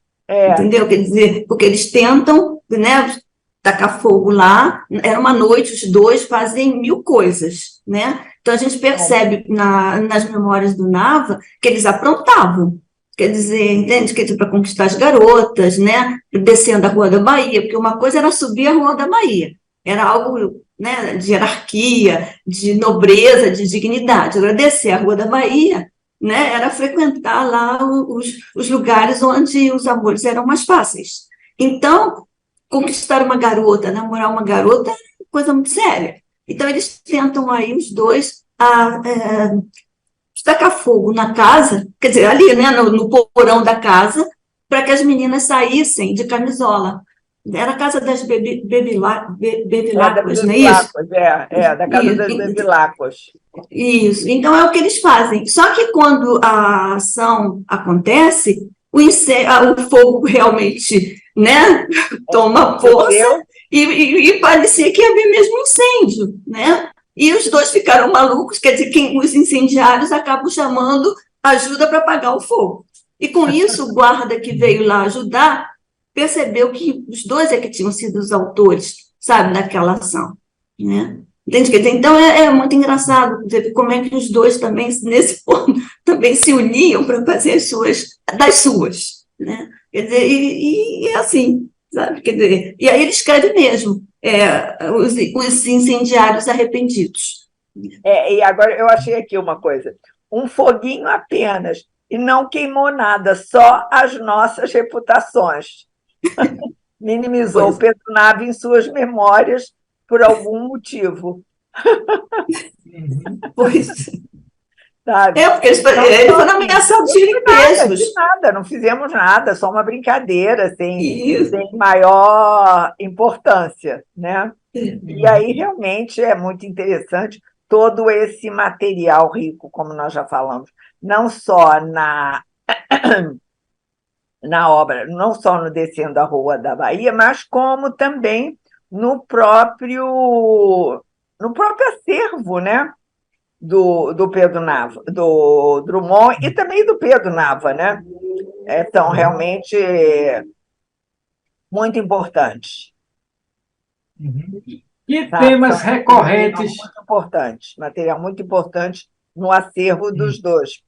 Entendeu? Quer dizer, porque eles tentam, né, tacar fogo lá, era uma noite, os dois fazem mil coisas, né? Então, a gente percebe nas memórias do Nava que eles aprontavam. Quer dizer, entende? Que para conquistar as garotas, né? Descendo a Rua da Bahia, porque uma coisa era subir a Rua da Bahia, era algo, né, de hierarquia, de nobreza, de dignidade. Agora, descer a Rua da Bahia, né, era frequentar lá os lugares onde os amores eram mais fáceis. Então, conquistar uma garota, namorar uma garota, é coisa muito séria. Então, eles tentam aí, os dois, tacar fogo na casa, quer dizer, ali, né, no porão da casa, para que as meninas saíssem de camisola, Era a casa das bevilacquas, das não é isso? Bevilacquas, da casa das Bevilacquas. Isso, então é o que eles fazem. Só que quando a ação acontece, o fogo realmente, né, toma força e parecia que ia haver mesmo incêndio, né? E os dois ficaram malucos, quer dizer, os incendiários acabam chamando ajuda para apagar o fogo. E com isso, o guarda que veio lá ajudar percebeu que os dois é que tinham sido os autores, sabe, daquela ação, né? Entende? Quer dizer, então é muito engraçado ver como é que os dois também, nesse ponto, também se uniam para fazer das suas, né? Quer dizer, e é assim, sabe? Quer dizer, e aí ele escreve mesmo, os incendiários arrependidos. E agora eu achei aqui uma coisa, um foguinho apenas, e não queimou nada, só as nossas reputações. Minimizou o Pedro Nava em suas memórias por algum motivo. Pois. Sabe? Porque eles foram ameaçados de pesos. De nada, não fizemos nada, só uma brincadeira, sem maior importância, né? E aí realmente é muito interessante todo esse material rico, como nós já falamos, não só na obra, não só no Descendo a Rua da Bahia, mas como também no próprio acervo, né, do Pedro Nava, do Drummond e também do Pedro Nava, né? São realmente muito importantes. E temas recorrentes. Material muito importante no acervo dos dois.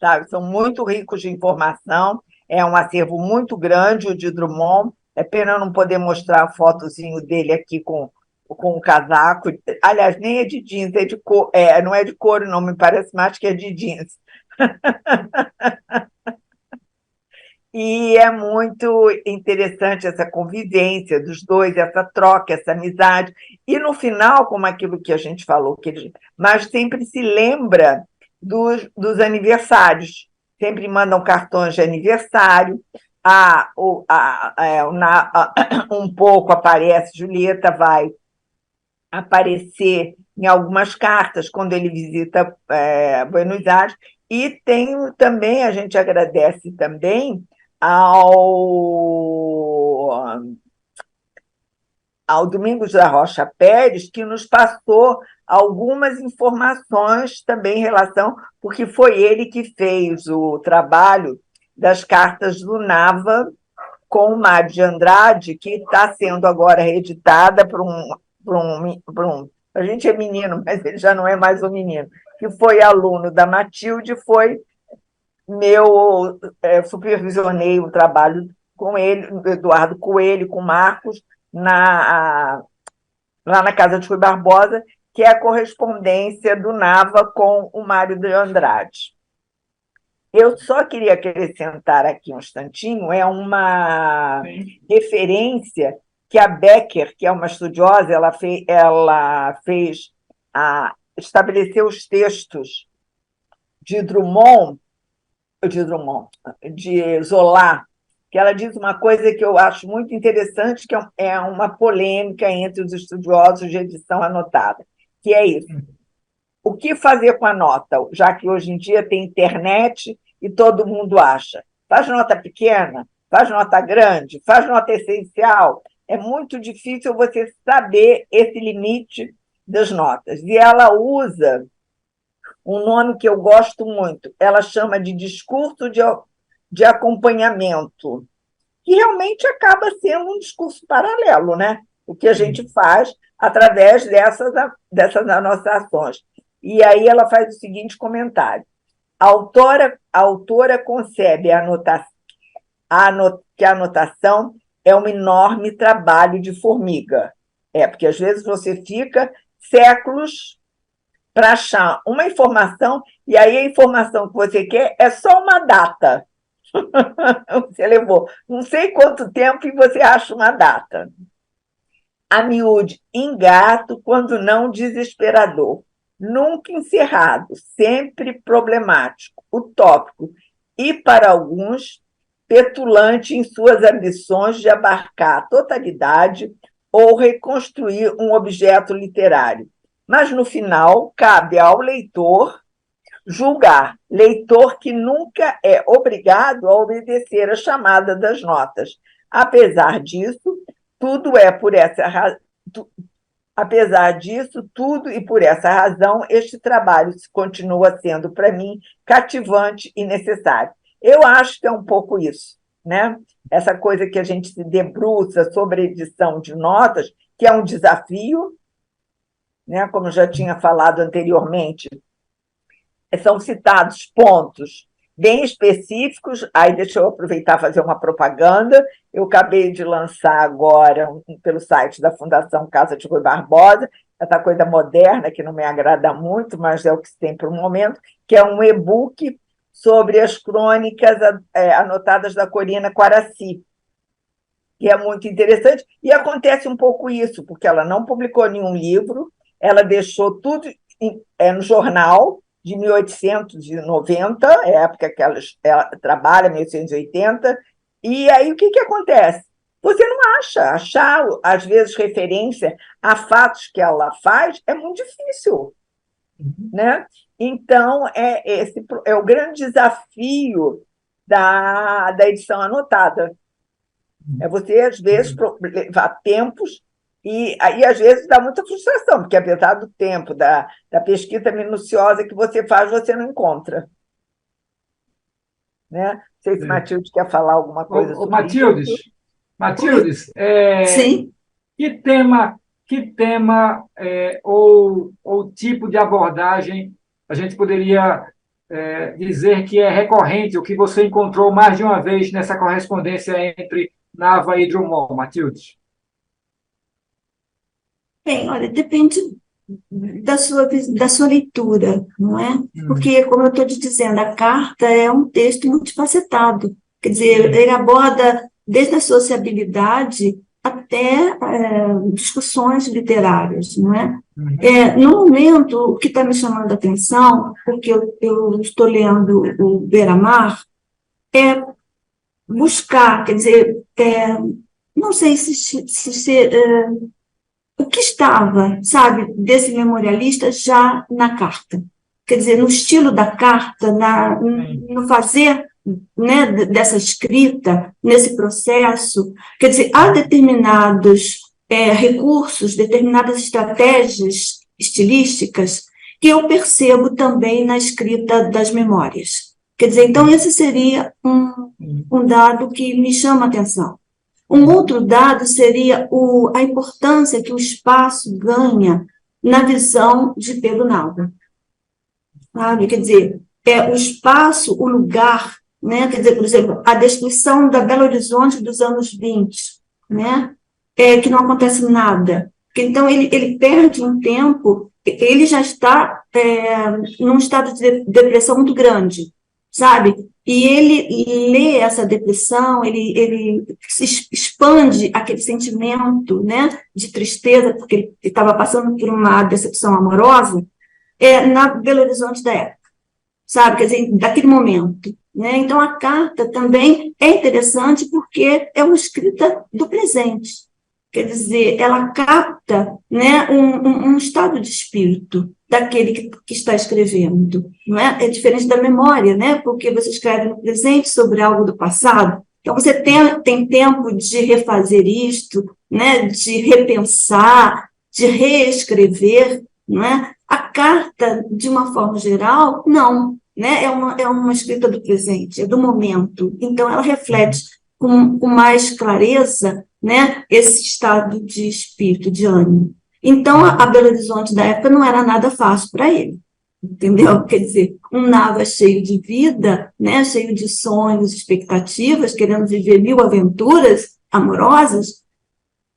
Sabe? São muito ricos de informação, é um acervo muito grande, o de Drummond. É pena não poder mostrar a fotozinho dele aqui com o casaco. Aliás, nem é de jeans, é de couro. Não é de couro, não, me parece mais que é de jeans. E é muito interessante essa convivência dos dois, essa troca, essa amizade. E, no final, como aquilo que a gente falou, mas sempre se lembra dos aniversários. Sempre mandam cartões de aniversário. Um pouco aparece, Julieta vai aparecer em algumas cartas quando ele visita Buenos Aires. E tem também, a gente agradece também ao Domingos da Rocha Pérez, que nos passou algumas informações também em relação, porque foi ele que fez o trabalho das cartas do Nava com o Mário de Andrade, que está sendo agora reeditada a gente é menino, mas ele já não é mais um menino, que foi aluno da Matilde, supervisionei o trabalho com ele, Eduardo Coelho, com Marcos, lá na Casa de Rui Barbosa, que é a correspondência do Nava com o Mário de Andrade. Eu só queria acrescentar aqui um instantinho, é uma referência que a Becker, que é uma estudiosa, estabeleceu os textos de Zola, que ela diz uma coisa que eu acho muito interessante, que é uma polêmica entre os estudiosos de edição anotada, que é isso. O que fazer com a nota, já que hoje em dia tem internet e todo mundo acha? Faz nota pequena? Faz nota grande? Faz nota essencial? É muito difícil você saber esse limite das notas. E ela usa um nome que eu gosto muito, ela chama de discurso de acompanhamento, que realmente acaba sendo um discurso paralelo, né? O que a gente faz através dessas anotações. E aí ela faz o seguinte comentário. A autora concebe que a anotação é um enorme trabalho de formiga. Porque às vezes você fica séculos para achar uma informação, e aí a informação que você quer é só uma data. Você levou não sei quanto tempo e você acha uma data. A miúde, ingrato, quando não desesperador. Nunca encerrado, sempre problemático, utópico. E, para alguns, petulante em suas ambições de abarcar a totalidade ou reconstruir um objeto literário. Mas, no final, cabe ao leitor julgar, leitor que nunca é obrigado a obedecer a chamada das notas. Apesar disso, tudo e por essa razão, este trabalho continua sendo, para mim, cativante e necessário. Eu acho que é um pouco isso, né? Essa coisa que a gente se debruça sobre edição de notas, que é um desafio, né? Como eu já tinha falado anteriormente, são citados pontos bem específicos. Aí deixa eu aproveitar e fazer uma propaganda. Eu acabei de lançar agora, pelo site da Fundação Casa de Rui Barbosa, essa coisa moderna, que não me agrada muito, mas é o que se tem para o momento, que é um e-book sobre as crônicas anotadas da Corina Quaraci, que é muito interessante, e acontece um pouco isso, porque ela não publicou nenhum livro, ela deixou tudo no jornal de 1890, é a época que ela trabalha, 1880, e aí o que acontece? Você não achar, às vezes, referência a fatos que ela faz é muito difícil, né? Então, esse é o grande desafio da edição anotada. É você, às vezes, levar tempos, e aí, às vezes, dá muita frustração, porque, apesar do tempo, da pesquisa minuciosa que você faz, você não encontra. Né? Não sei se Matilde quer falar alguma coisa sobre Matildes, isso. Matildes, Sim. que tema ou tipo de abordagem a gente poderia dizer que é recorrente, o que você encontrou mais de uma vez nessa correspondência entre Nava e Drummond, Matildes? Bem, olha, depende da sua leitura, não é? Porque, como eu estou te dizendo, a carta é um texto multifacetado. Quer dizer, ele aborda desde a sociabilidade até discussões literárias, não é? No momento, o que está me chamando a atenção, porque eu estou lendo o Beira-Mar, é buscar, quer dizer, não sei o que estava, sabe, desse memorialista já na carta. Quer dizer, no estilo da carta, no fazer, né, dessa escrita, nesse processo. Quer dizer, há determinados recursos, determinadas estratégias estilísticas que eu percebo também na escrita das memórias. Quer dizer, então, esse seria um dado que me chama a atenção. Um outro dado seria a importância que o espaço ganha na visão de Pedro Nava. Sabe? Quer dizer, o espaço, o lugar, né? Quer dizer, por exemplo, a descrição da Belo Horizonte dos anos 20, né? Que não acontece nada. Então, ele perde um tempo, ele já está num estado de depressão muito grande, sabe? E ele lê essa depressão, ele expande aquele sentimento, né, de tristeza, porque ele estava passando por uma decepção amorosa, na Belo Horizonte da época, sabe? Quer dizer, daquele momento. Né? Então, a carta também é interessante porque é uma escrita do presente. Quer dizer, ela capta, né, um estado de espírito daquele que está escrevendo. Não é? É diferente da memória, né? Porque você escreve no presente sobre algo do passado. Então, você tem tempo de refazer isto, né? De repensar, de reescrever. Não é? A carta, de uma forma geral, não. Né? É uma escrita do presente, é do momento. Então, ela reflete com mais clareza, né, esse estado de espírito, de ânimo. Então, a Belo Horizonte da época não era nada fácil para ele, entendeu? Quer dizer, um Nava cheio de vida, né, cheio de sonhos, expectativas, querendo viver 1000 aventuras amorosas.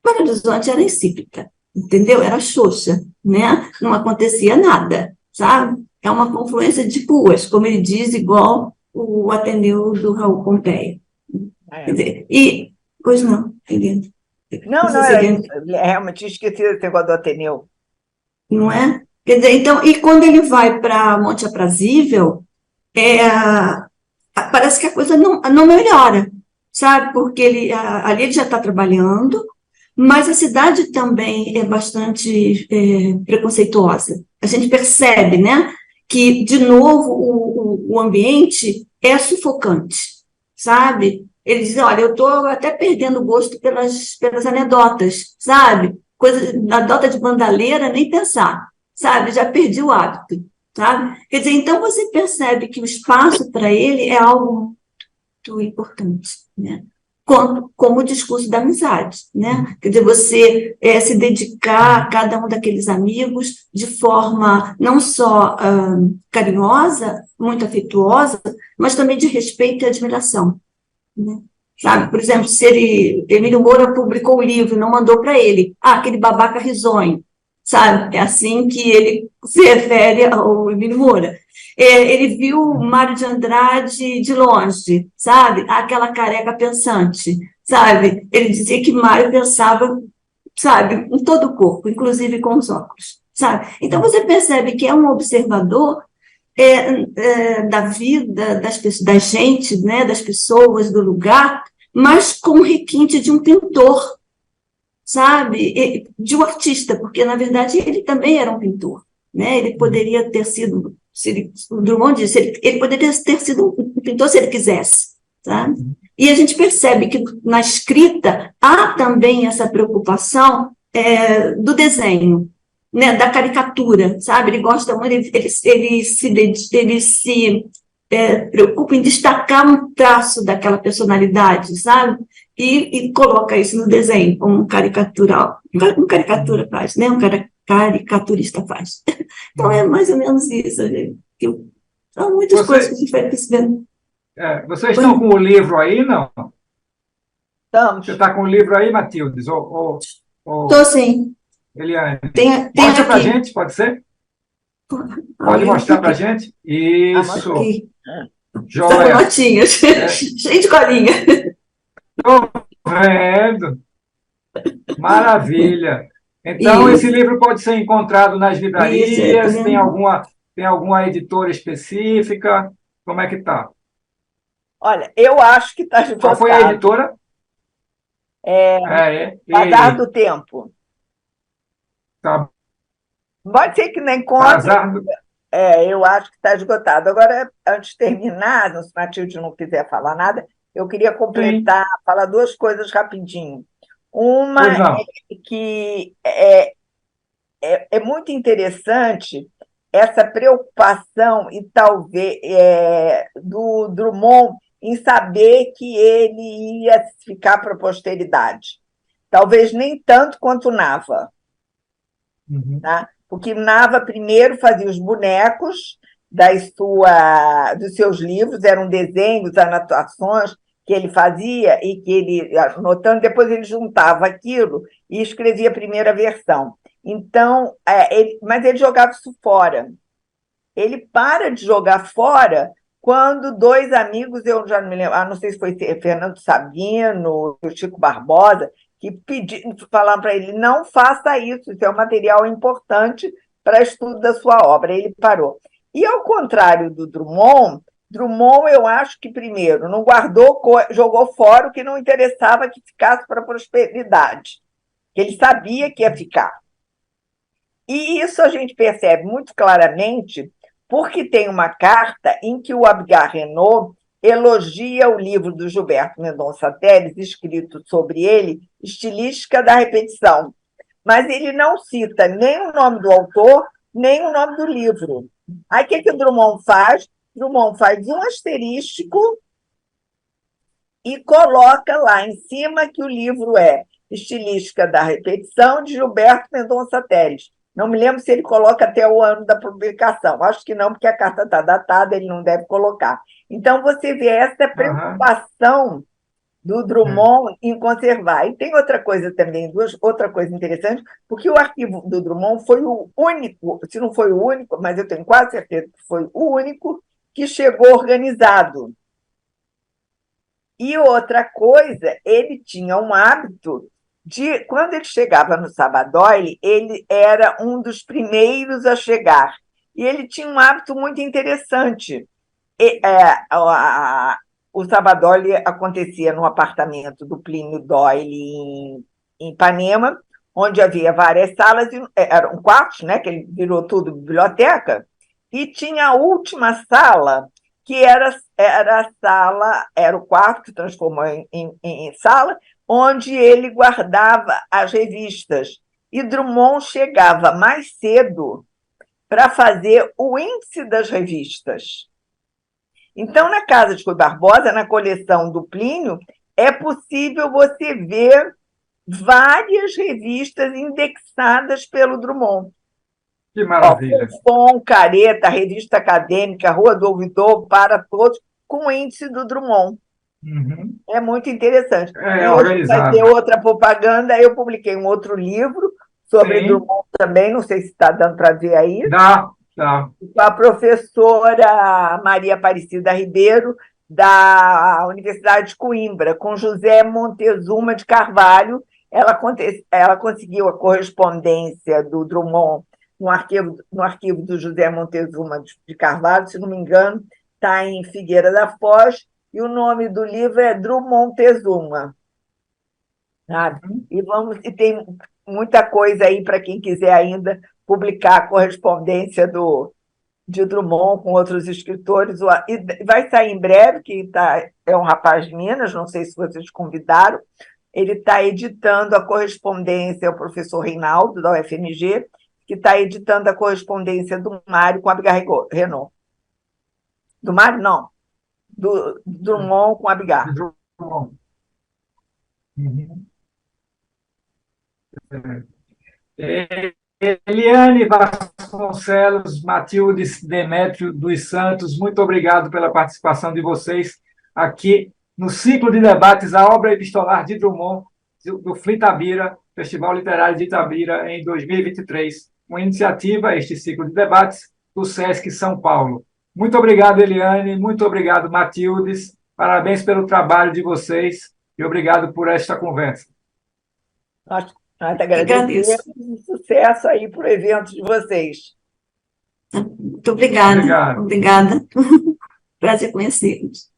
Belo Horizonte era insípida, entendeu? Era xoxa, né? Não acontecia nada, sabe? É uma confluência de ruas, como ele diz, igual o Ateneu do Raul Pompeia. Quer dizer, pois não, entendeu? Não, realmente esqueci desse negócio do Ateneu. Não é? Quer dizer, então, e quando ele vai para Monte Aprazível, parece que a coisa não melhora, sabe? Porque ali ele já está trabalhando, mas a cidade também é bastante preconceituosa. A gente percebe, né, que, de novo, o ambiente é sufocante, sabe? Ele diz, olha, eu estou até perdendo o gosto pelas anedotas, sabe? Coisa, anedota de bandalheira, nem pensar, sabe? Já perdi o hábito, sabe? Quer dizer, então você percebe que o espaço para ele é algo muito importante, né? Como o discurso da amizade, né? Quer dizer, você se dedicar a cada um daqueles amigos de forma não só carinhosa, muito afetuosa, mas também de respeito e admiração, né? Sabe? Por exemplo, se Emílio Moura publicou o livro, não mandou para ele, aquele babaca risonho, sabe? É assim que ele se refere ao Emílio Moura. Ele viu Mário de Andrade de longe, sabe? Aquela careca pensante, sabe? Ele dizia que Mário pensava, sabe, em todo o corpo, inclusive com os óculos, sabe? Então você percebe que é um observador da vida da gente, né, das pessoas, do lugar, mas com requinte de um pintor, sabe? De um artista, porque, na verdade, ele também era um pintor, né? Ele poderia ter sido, o Drummond disse, ele poderia ter sido um pintor se ele quisesse, sabe? E a gente percebe que na escrita há também essa preocupação do desenho, né, da caricatura, sabe? Ele gosta muito, ele se preocupa em destacar um traço daquela personalidade, sabe? E coloca isso no desenho, como um caricatura faz, né? Caricaturista faz. Então, é mais ou menos isso. São muitas coisas que a gente vai percebendo. Vocês estão com o livro aí, não? Estamos. Você está com o livro aí, Matildes? Estou sim. Eliane, aqui. mostra para a gente, pode ser? Pode mostrar para a gente? Isso. Joia. Notinhas, cheio de colinha. Estou vendo. Maravilha. Então, esse livro pode ser encontrado nas livrarias? Tem alguma editora específica? Como é que está? Olha, eu acho que está esgotado. Qual foi a editora? Bazar do Tempo. Tá. Pode ser que não encontre. Eu acho que está esgotado. Agora, antes de terminar, se o Matilde não quiser falar nada, eu queria completar, falar duas coisas rapidinho. Uma é que é muito interessante essa preocupação e talvez do Drummond em saber que ele ia ficar para a posteridade. Talvez nem tanto quanto Nava. Tá? Porque Nava primeiro fazia os bonecos dos seus livros, eram desenhos, anotações que ele fazia e que ele, anotando, depois ele juntava aquilo e escrevia a primeira versão. Então, mas ele jogava isso fora. Ele para de jogar fora quando dois amigos, eu já não me lembro, não sei se foi Fernando Sabino, o Chico Barbosa, que falaram para ele, não faça isso é um material importante para estudo da sua obra. Ele parou. E, ao contrário do Drummond, eu acho que, primeiro, não guardou, jogou fora o que não interessava que ficasse para a prosperidade, que ele sabia que ia ficar. E isso a gente percebe muito claramente porque tem uma carta em que o Abgar Renaud elogia o livro do Gilberto Mendonça Teles, escrito sobre ele, Estilística da Repetição. Mas ele não cita nem o nome do autor, nem o nome do livro. Aí o que o Drummond faz? Drummond faz um asterístico e coloca lá em cima que o livro é Estilística da Repetição, de Gilberto Mendonça Teles. Não me lembro se ele coloca até o ano da publicação. Acho que não, porque a carta está datada, ele não deve colocar. Então, você vê essa preocupação do Drummond em conservar. E tem outra coisa também, outra coisa interessante, porque o arquivo do Drummond foi o único, se não foi o único, mas eu tenho quase certeza que foi o único que chegou organizado. E outra coisa, ele tinha um hábito de, quando ele chegava no Sabadoile, ele era um dos primeiros a chegar. E ele tinha um hábito muito interessante. o Salvador acontecia no apartamento do Plínio Doyle em Ipanema, onde havia várias salas, eram quartos, né, que ele virou tudo biblioteca, e tinha a última sala, que era o quarto que transformou em sala, onde ele guardava as revistas. E Drummond chegava mais cedo para fazer o índice das revistas. Então, na Casa de Rui Barbosa, na coleção do Plínio, é possível você ver várias revistas indexadas pelo Drummond. Que maravilha! Fon, Careta, Revista Acadêmica, Rua do Ouvidor, para todos, com o índice do Drummond. Uhum. É muito interessante. É e organizado. vai ter outra propaganda, eu publiquei um outro livro sobre Drummond também, não sei se está dando para ver aí. Dá. Com a professora Maria Aparecida Ribeiro, da Universidade de Coimbra, com José Montezuma de Carvalho. Ela conseguiu a correspondência do Drummond no arquivo do José Montezuma de Carvalho, se não me engano, está em Figueira da Foz, e o nome do livro é Drummond Montezuma. E tem muita coisa aí para quem quiser ainda publicar a correspondência de Drummond com outros escritores. E vai sair em breve, que é um rapaz de Minas, não sei se vocês convidaram, ele está editando a correspondência, é o professor Reinaldo, da UFMG, que está editando a correspondência do Mário com a Abigail Renault. Do Mário, não. Do Drummond com a Abigail. Drummond. Uhum. Eliane Vasconcelos, Matildes Demétrio dos Santos, muito obrigado pela participação de vocês aqui no ciclo de debates A Obra Epistolar de Drummond, do Flitabira, Festival Literário de Itabira, em 2023. Uma iniciativa, este ciclo de debates, do SESC São Paulo. Muito obrigado, Eliane, muito obrigado, Matildes, parabéns pelo trabalho de vocês e obrigado por esta conversa. Nós te agradecemos e sucesso aí para o evento de vocês. Muito obrigada. Obrigada. Prazer conhecê-los.